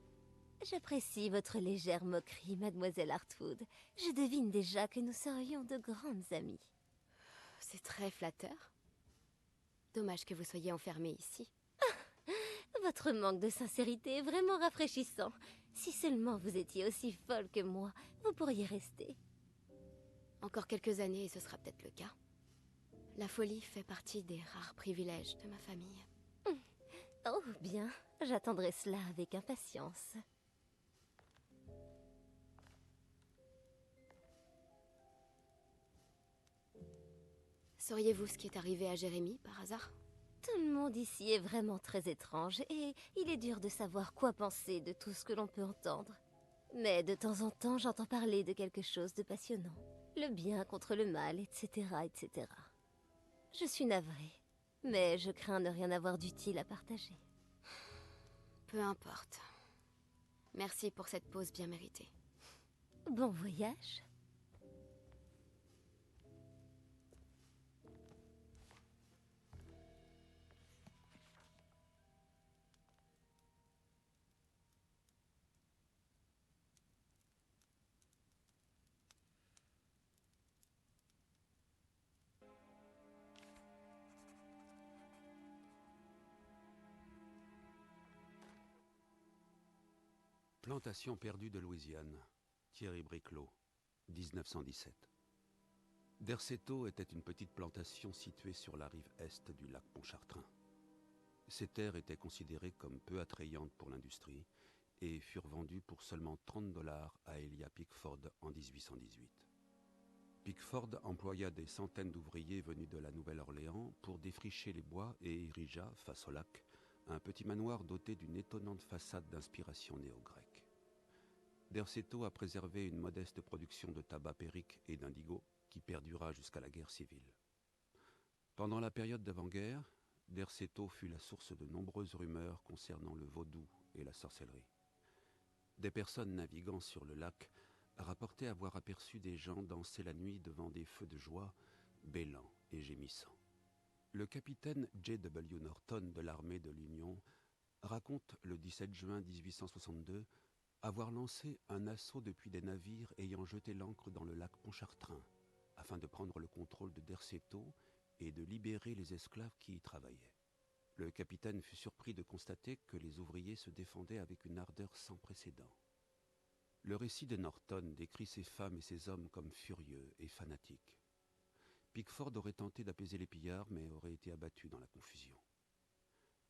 J'apprécie votre légère moquerie, mademoiselle Hartwood. Je devine déjà que nous serions de grandes amies. C'est très flatteur. Dommage que vous soyez enfermée ici. Votre manque de sincérité est vraiment rafraîchissant. Si seulement vous étiez aussi folle que moi, vous pourriez rester. Encore quelques années et ce sera peut-être le cas. La folie fait partie des rares privilèges de ma famille. Oh, bien. J'attendrai cela avec impatience. Sauriez-vous ce qui est arrivé à Jérémy, par hasard? Tout le monde ici est vraiment très étrange et il est dur de savoir quoi penser de tout ce que l'on peut entendre. Mais de temps en temps, j'entends parler de quelque chose de passionnant. Le bien contre le mal, etc., etc. Je suis navrée, mais je crains ne rien avoir d'utile à partager. Peu importe. Merci pour cette pause bien méritée. Bon voyage. Plantation perdue de Louisiane, Thierry Briclot, 1917. Derceto était une petite plantation située sur la rive est du lac Pontchartrain. Ces terres étaient considérées comme peu attrayantes pour l'industrie et furent vendues pour seulement $30 à Elia Pickford en 1818. Pickford employa des centaines d'ouvriers venus de la Nouvelle-Orléans pour défricher les bois et érigea, face au lac, un petit manoir doté d'une étonnante façade d'inspiration néo-grecque. Derceto a préservé une modeste production de tabac périque et d'indigo qui perdura jusqu'à la guerre civile. Pendant la période d'avant-guerre, Derceto fut la source de nombreuses rumeurs concernant le vaudou et la sorcellerie. Des personnes naviguant sur le lac rapportaient avoir aperçu des gens danser la nuit devant des feux de joie, bêlant et gémissant. Le capitaine J.W. Norton de l'armée de l'Union raconte le 17 juin 1862 avoir lancé un assaut depuis des navires ayant jeté l'ancre dans le lac Pontchartrain afin de prendre le contrôle de Derceto et de libérer les esclaves qui y travaillaient. Le capitaine fut surpris de constater que les ouvriers se défendaient avec une ardeur sans précédent. Le récit de Norton décrit ces femmes et ces hommes comme furieux et fanatiques. Pickford aurait tenté d'apaiser les pillards, mais aurait été abattu dans la confusion.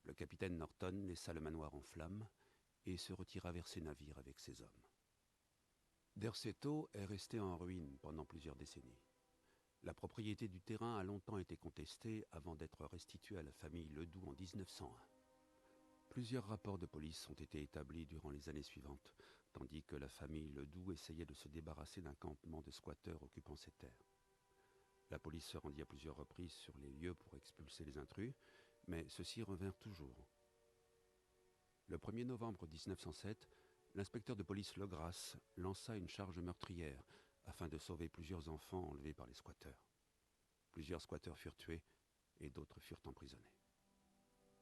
Le capitaine Norton laissa le manoir en flammes et se retira vers ses navires avec ses hommes. Derceto est resté en ruine pendant plusieurs décennies. La propriété du terrain a longtemps été contestée avant d'être restituée à la famille Ledoux en 1901. Plusieurs rapports de police ont été établis durant les années suivantes, tandis que la famille Ledoux essayait de se débarrasser d'un campement de squatteurs occupant ces terres. La police se rendit à plusieurs reprises sur les lieux pour expulser les intrus, mais ceux-ci revinrent toujours. Le 1er novembre 1907, l'inspecteur de police Legras lança une charge meurtrière afin de sauver plusieurs enfants enlevés par les squatteurs. Plusieurs squatteurs furent tués et d'autres furent emprisonnés.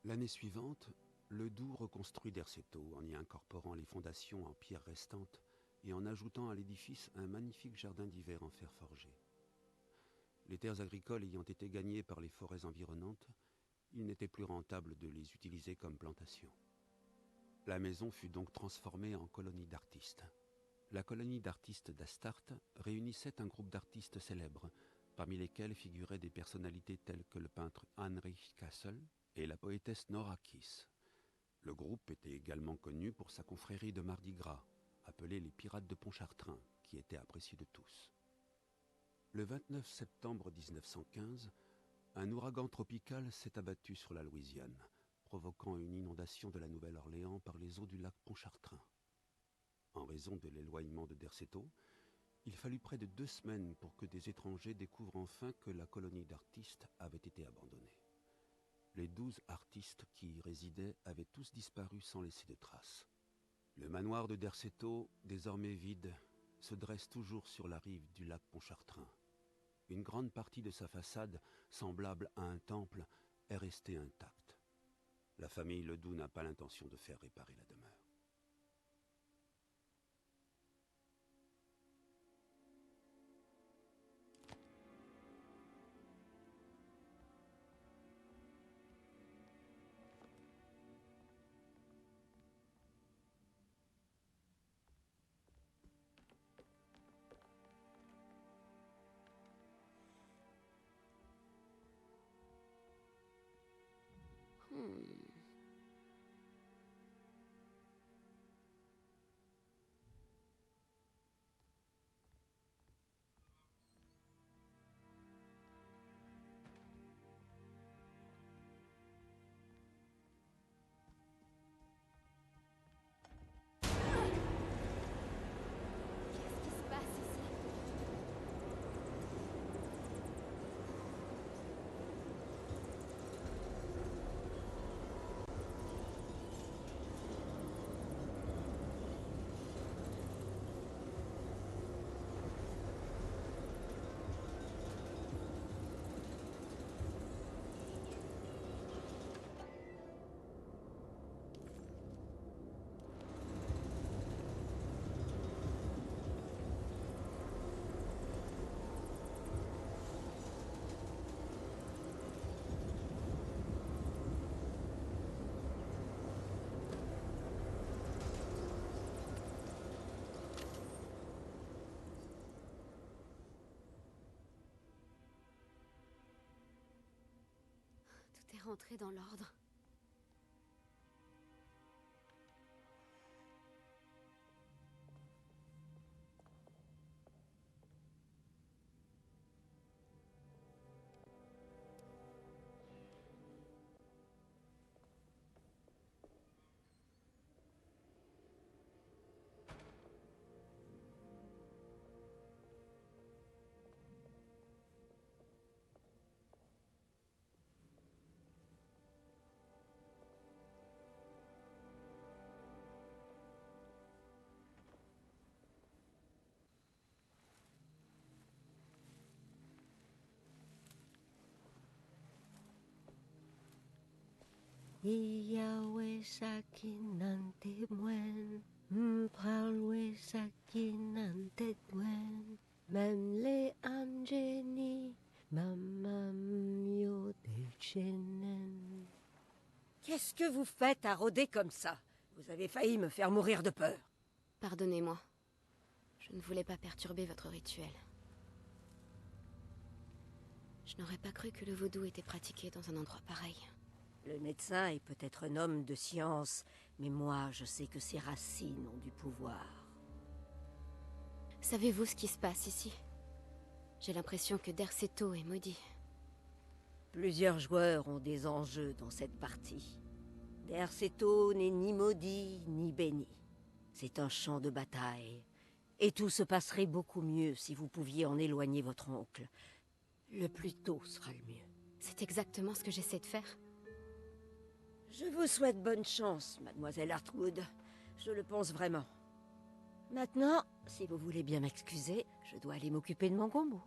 L'année suivante, Ledoux reconstruit Derceto en y incorporant les fondations en pierre restantes et en ajoutant à l'édifice un magnifique jardin d'hiver en fer forgé. Les terres agricoles ayant été gagnées par les forêts environnantes, il n'était plus rentable de les utiliser comme plantations. La maison fut donc transformée en colonie d'artistes. La colonie d'artistes d'Astarte réunissait un groupe d'artistes célèbres, parmi lesquels figuraient des personnalités telles que le peintre Heinrich Kassel et la poétesse Nora Kiss. Le groupe était également connu pour sa confrérie de Mardi Gras, appelée les Pirates de Pontchartrain, qui était appréciée de tous. Le 29 septembre 1915, un ouragan tropical s'est abattu sur la Louisiane, provoquant une inondation de la Nouvelle-Orléans par les eaux du lac Pontchartrain. En raison de l'éloignement de Derceto, il fallut près de 2 semaines pour que des étrangers découvrent enfin que la colonie d'artistes avait été abandonnée. Les 12 artistes qui y résidaient avaient tous disparu sans laisser de traces. Le manoir de Derceto, désormais vide, se dresse toujours sur la rive du lac Pontchartrain. Une grande partie de sa façade, semblable à un temple, est restée intacte. La famille Ledoux n'a pas l'intention de faire réparer la demeure. rentrer dans l'ordre. Iyawe sakin nante mwen, pralwe sakin nante dwen, même les angeni, mamam yo de chenen. Qu'est-ce que vous faites à rôder comme ça? Vous avez failli me faire mourir de peur. Pardonnez-moi. Je ne voulais pas perturber votre rituel. Je n'aurais pas cru que le vaudou était pratiqué dans un endroit pareil. Le médecin est peut-être un homme de science, mais moi, je sais que ses racines ont du pouvoir. Savez-vous ce qui se passe ici? J'ai l'impression que Derceto est maudit. Plusieurs joueurs ont des enjeux dans cette partie. Derceto n'est ni maudit, ni béni. C'est un champ de bataille. Et tout se passerait beaucoup mieux si vous pouviez en éloigner votre oncle. Le plus tôt sera le mieux. C'est exactement ce que j'essaie de faire. Je vous souhaite bonne chance, mademoiselle Hartwood. Je le pense vraiment. Maintenant, si vous voulez bien m'excuser, je dois aller m'occuper de mon combo.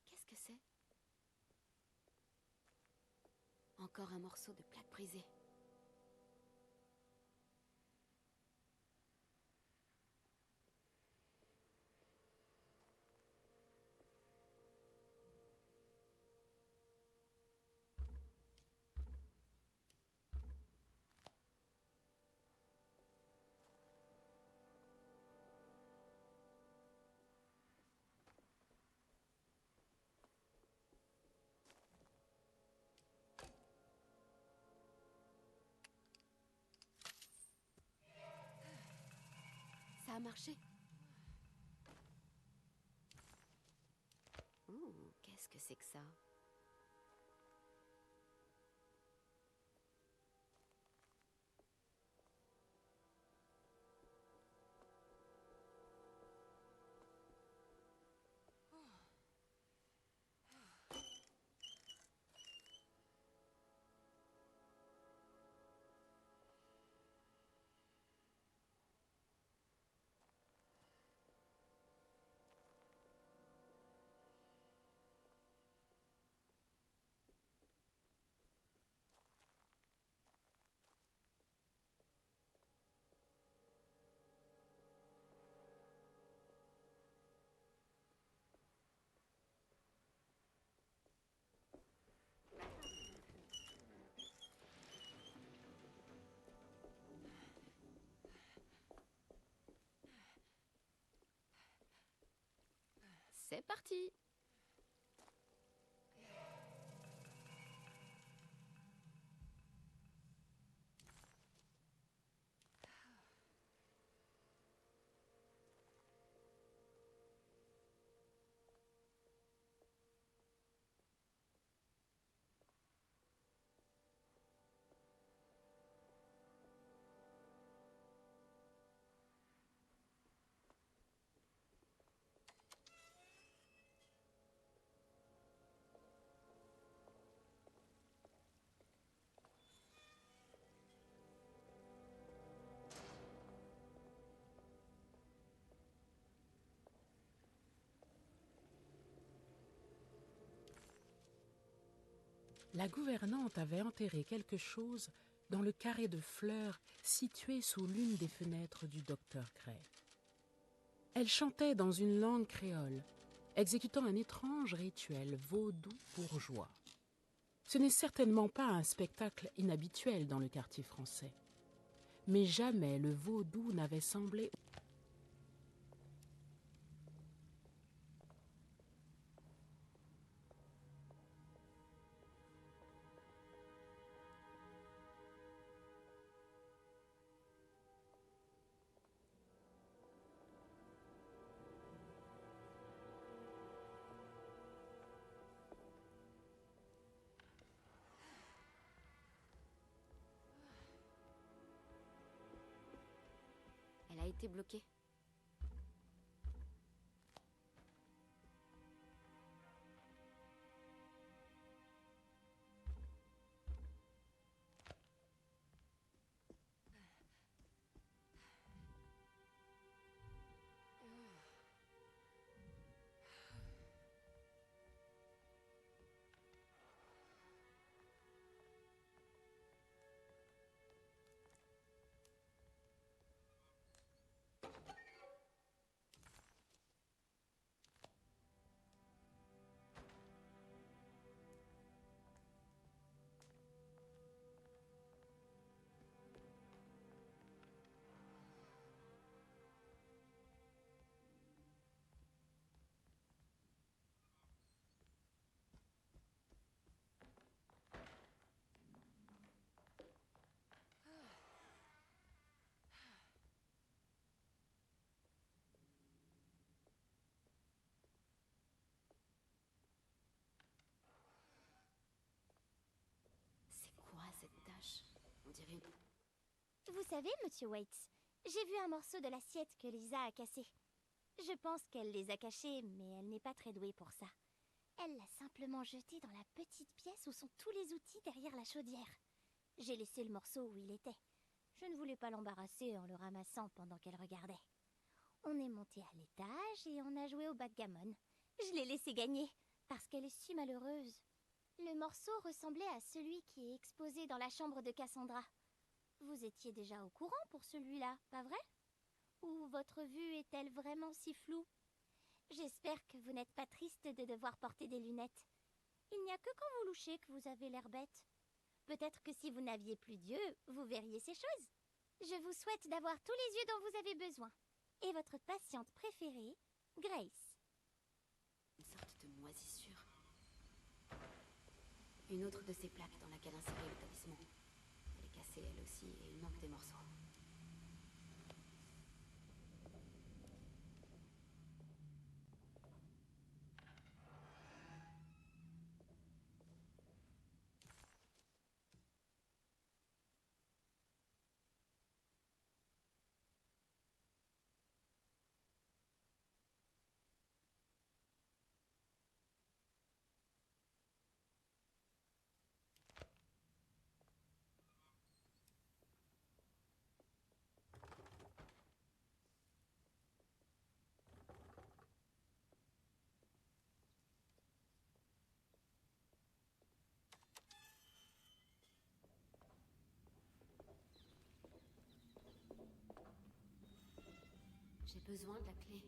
Qu'est-ce que c'est? Encore un morceau de plaque brisée. Ça a marché. Ouh, qu'est-ce que c'est que ça? C'est parti! La gouvernante avait enterré quelque chose dans le carré de fleurs situé sous l'une des fenêtres du docteur Gray. Elle chantait dans une langue créole, exécutant un étrange rituel vaudou bourgeois. Ce n'est certainement pas un spectacle inhabituel dans le quartier français, mais jamais le vaudou n'avait semblé... Elle a été bloquée. Cette tâche, on dirait une... Vous savez, Monsieur Waits, j'ai vu un morceau de l'assiette que Lisa a cassé. Je pense qu'elle les a cachés, mais elle n'est pas très douée pour ça. Elle l'a simplement jeté dans la petite pièce où sont tous les outils derrière la chaudière. J'ai laissé le morceau où il était. Je ne voulais pas l'embarrasser en le ramassant pendant qu'elle regardait. On est monté à l'étage et on a joué au backgammon. Je l'ai laissée gagner, parce qu'elle est si malheureuse. Le morceau ressemblait à celui qui est exposé dans la chambre de Cassandra. Vous étiez déjà au courant pour celui-là, pas vrai? Ou votre vue est-elle vraiment si floue? J'espère que vous n'êtes pas triste de devoir porter des lunettes. Il n'y a que quand vous louchez que vous avez l'air bête. Peut-être que si vous n'aviez plus d'yeux, vous verriez ces choses. Je vous souhaite d'avoir tous les yeux dont vous avez besoin. Et votre patiente préférée, Grace. Une sorte de moisissure. Une autre de ces plaques dans laquelle insérer le talisman. Elle est cassée elle aussi et il manque des morceaux. J'ai besoin de la clé.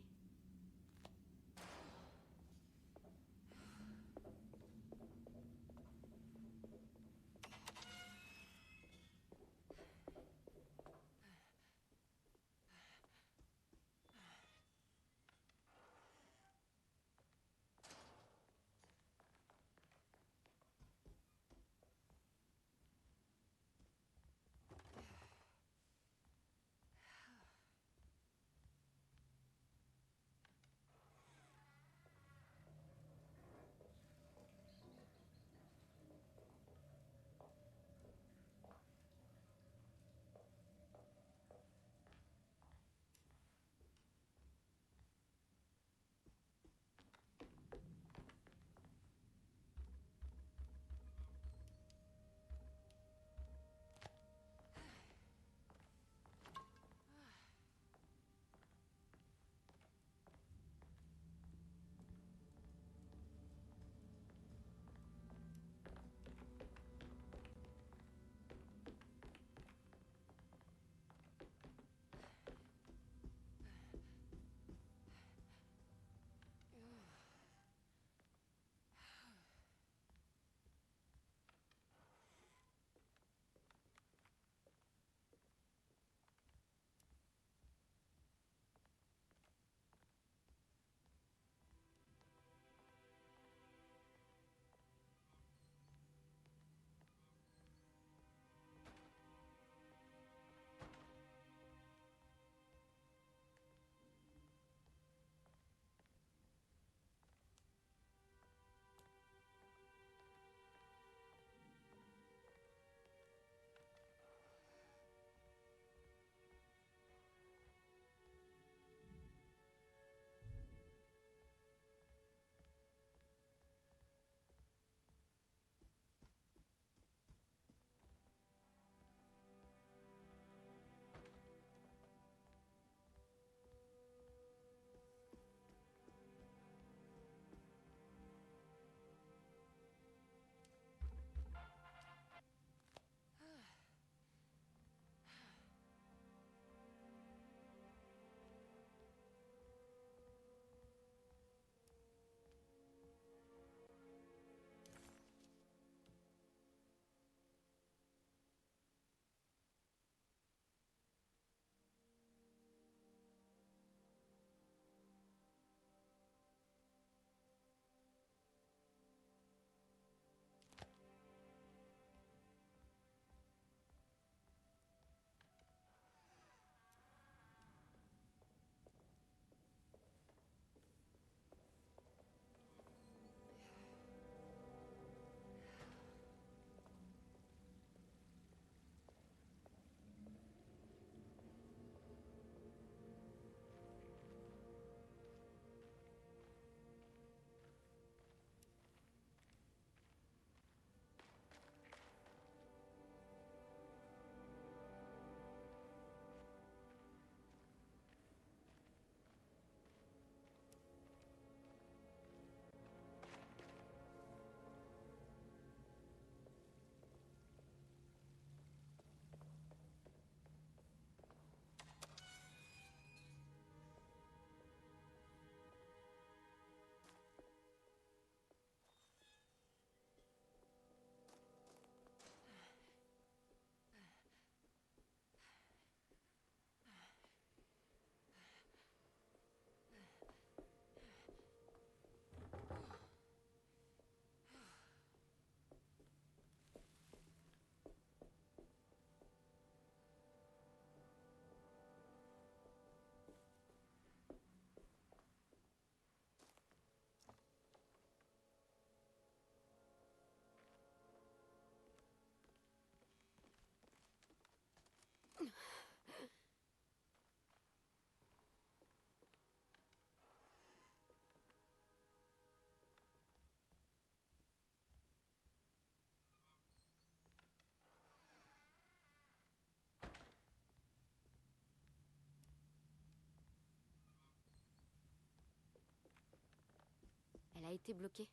a été bloquée.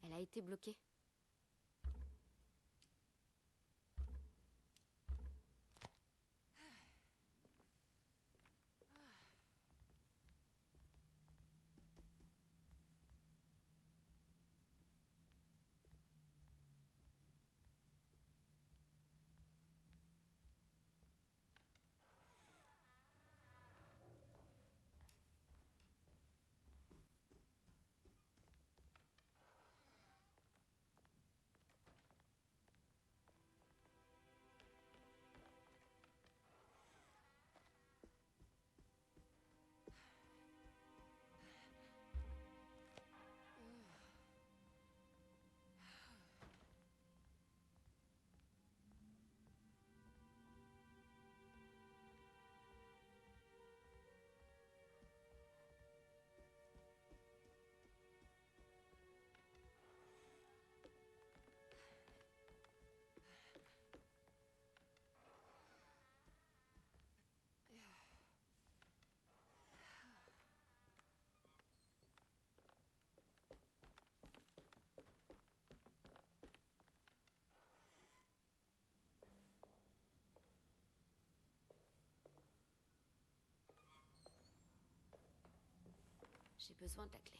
Elle a été bloquée. J'ai besoin de la clé.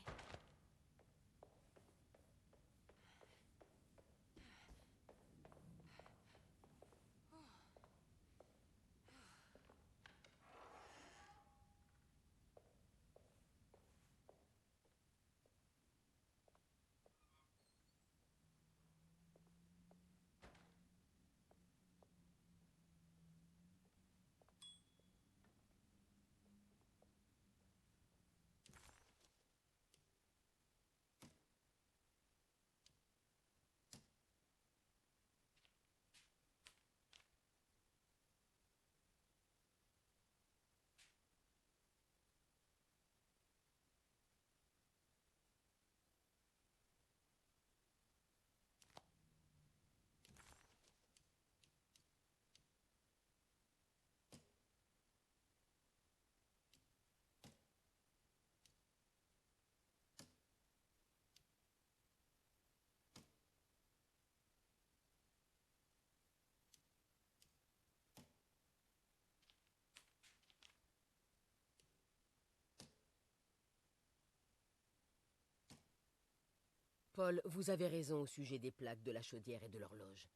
Paul, vous avez raison au sujet des plaques de la chaudière et de l'horloge.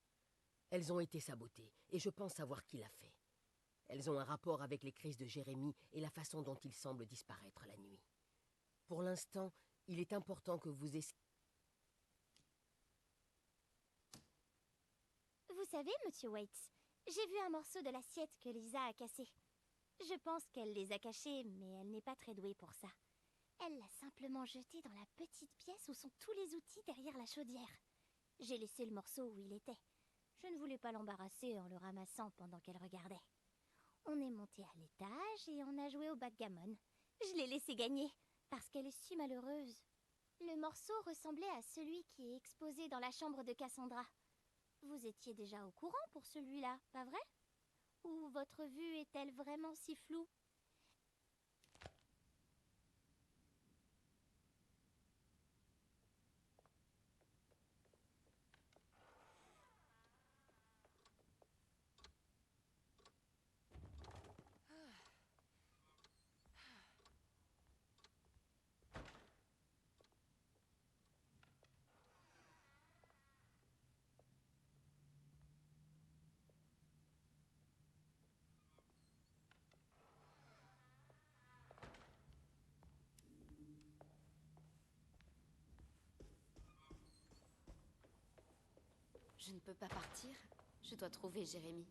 Elles ont été sabotées, et je pense savoir qui l'a fait. Elles ont un rapport avec les crises de Jérémie et la façon dont il semble disparaître la nuit. Pour l'instant, il est important que vous Vous savez, Monsieur Waits, j'ai vu un morceau de l'assiette que Lisa a cassé. Je pense qu'elle les a cachés, mais elle n'est pas très douée pour ça. Elle l'a simplement jeté dans la petite pièce où sont tous les outils derrière la chaudière. J'ai laissé le morceau où il était. Je ne voulais pas l'embarrasser en le ramassant pendant qu'elle regardait. On est monté à l'étage et on a joué au backgammon. Je l'ai laissé gagner, parce qu'elle est si malheureuse. Le morceau ressemblait à celui qui est exposé dans la chambre de Cassandra. Vous étiez déjà au courant pour celui-là, pas vrai? Ou votre vue est-elle vraiment si floue? Je ne peux pas partir. Je dois trouver Jérémie.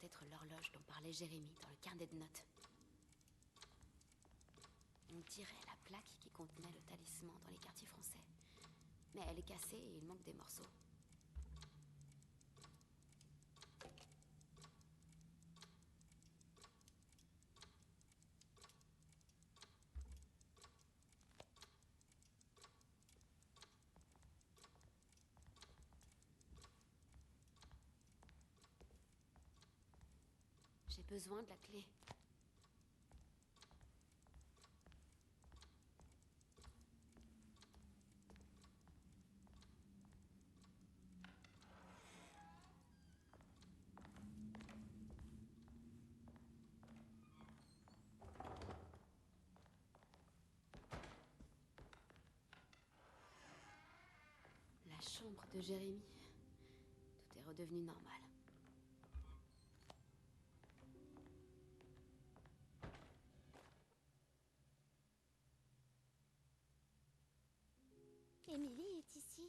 être l'horloge dont parlait Jérémie dans le carnet de notes. On dirait la plaque qui contenait le talisman dans les quartiers français. Mais elle est cassée et il manque des morceaux. J'ai besoin de la clé. La chambre de Jérémie. Tout est redevenu normal. Émilie est ici.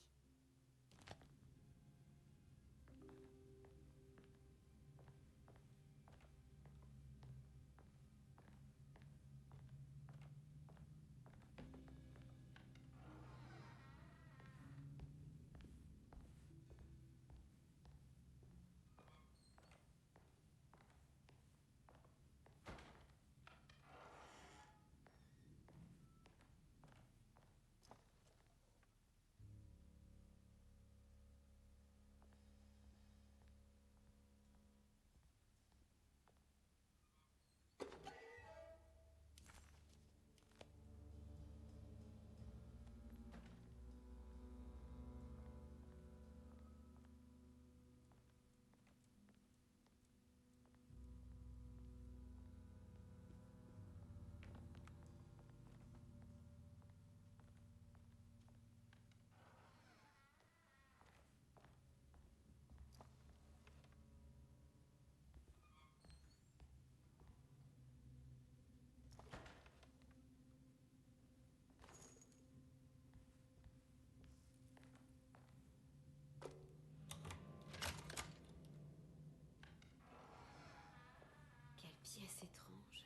Pièce étrange,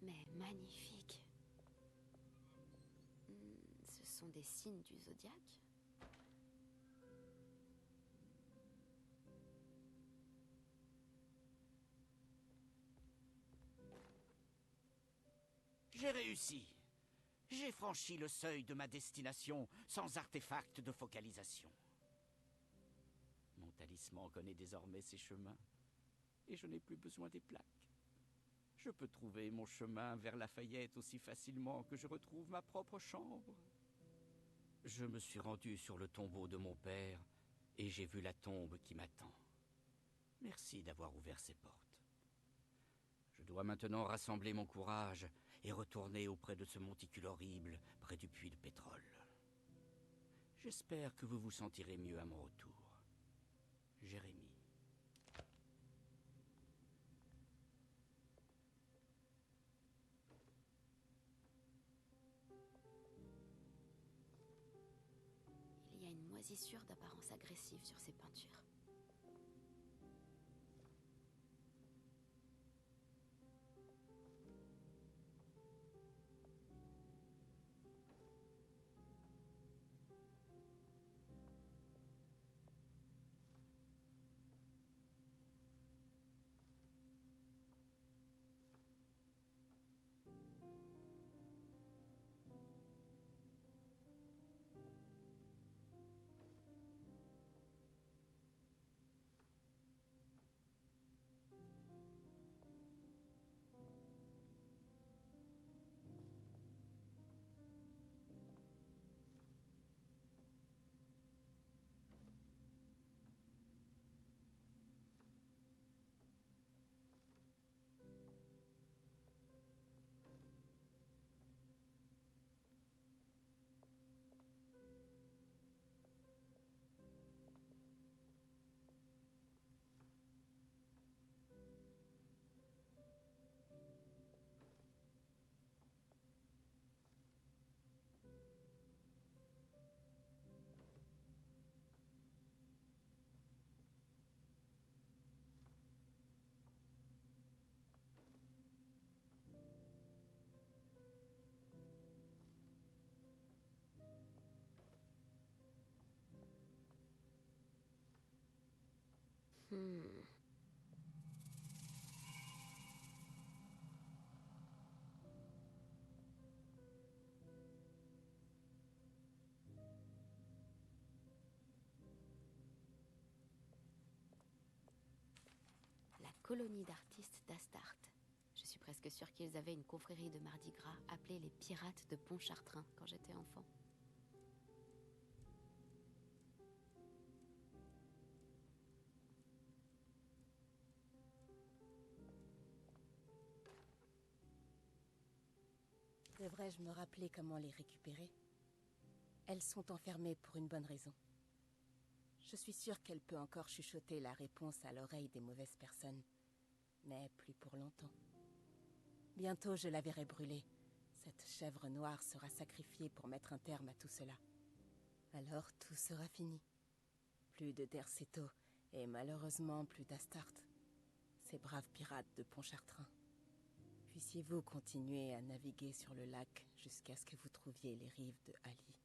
mais magnifique. Ce sont des signes du zodiaque. J'ai réussi. J'ai franchi le seuil de ma destination sans artefact de focalisation. Mon talisman connaît désormais ses chemins et je n'ai plus besoin des plaques. Je peux trouver mon chemin vers Lafayette aussi facilement que je retrouve ma propre chambre. Je me suis rendu sur le tombeau de mon père et j'ai vu la tombe qui m'attend. Merci d'avoir ouvert ces portes. Je dois maintenant rassembler mon courage et retourner auprès de ce monticule horrible près du puits de pétrole. J'espère que vous vous sentirez mieux à mon retour. Jérémie. Il y a une moisissure d'apparence agressive sur ces peintures. La colonie d'artistes d'Astarte. Je suis presque sûre qu'ils avaient une confrérie de Mardi Gras appelée les Pirates de Pontchartrain quand j'étais enfant. Devrais-je me rappeler comment les récupérer? Elles sont enfermées pour une bonne raison. Je suis sûre qu'elle peut encore chuchoter la réponse à l'oreille des mauvaises personnes, mais plus pour longtemps. Bientôt je la verrai brûler. Cette chèvre noire sera sacrifiée pour mettre un terme à tout cela. Alors tout sera fini. Plus de Derceto, et malheureusement plus d'Astarte. Ces braves pirates de Pontchartrain. Puissiez-vous continuer à naviguer sur le lac jusqu'à ce que vous trouviez les rives de Ali.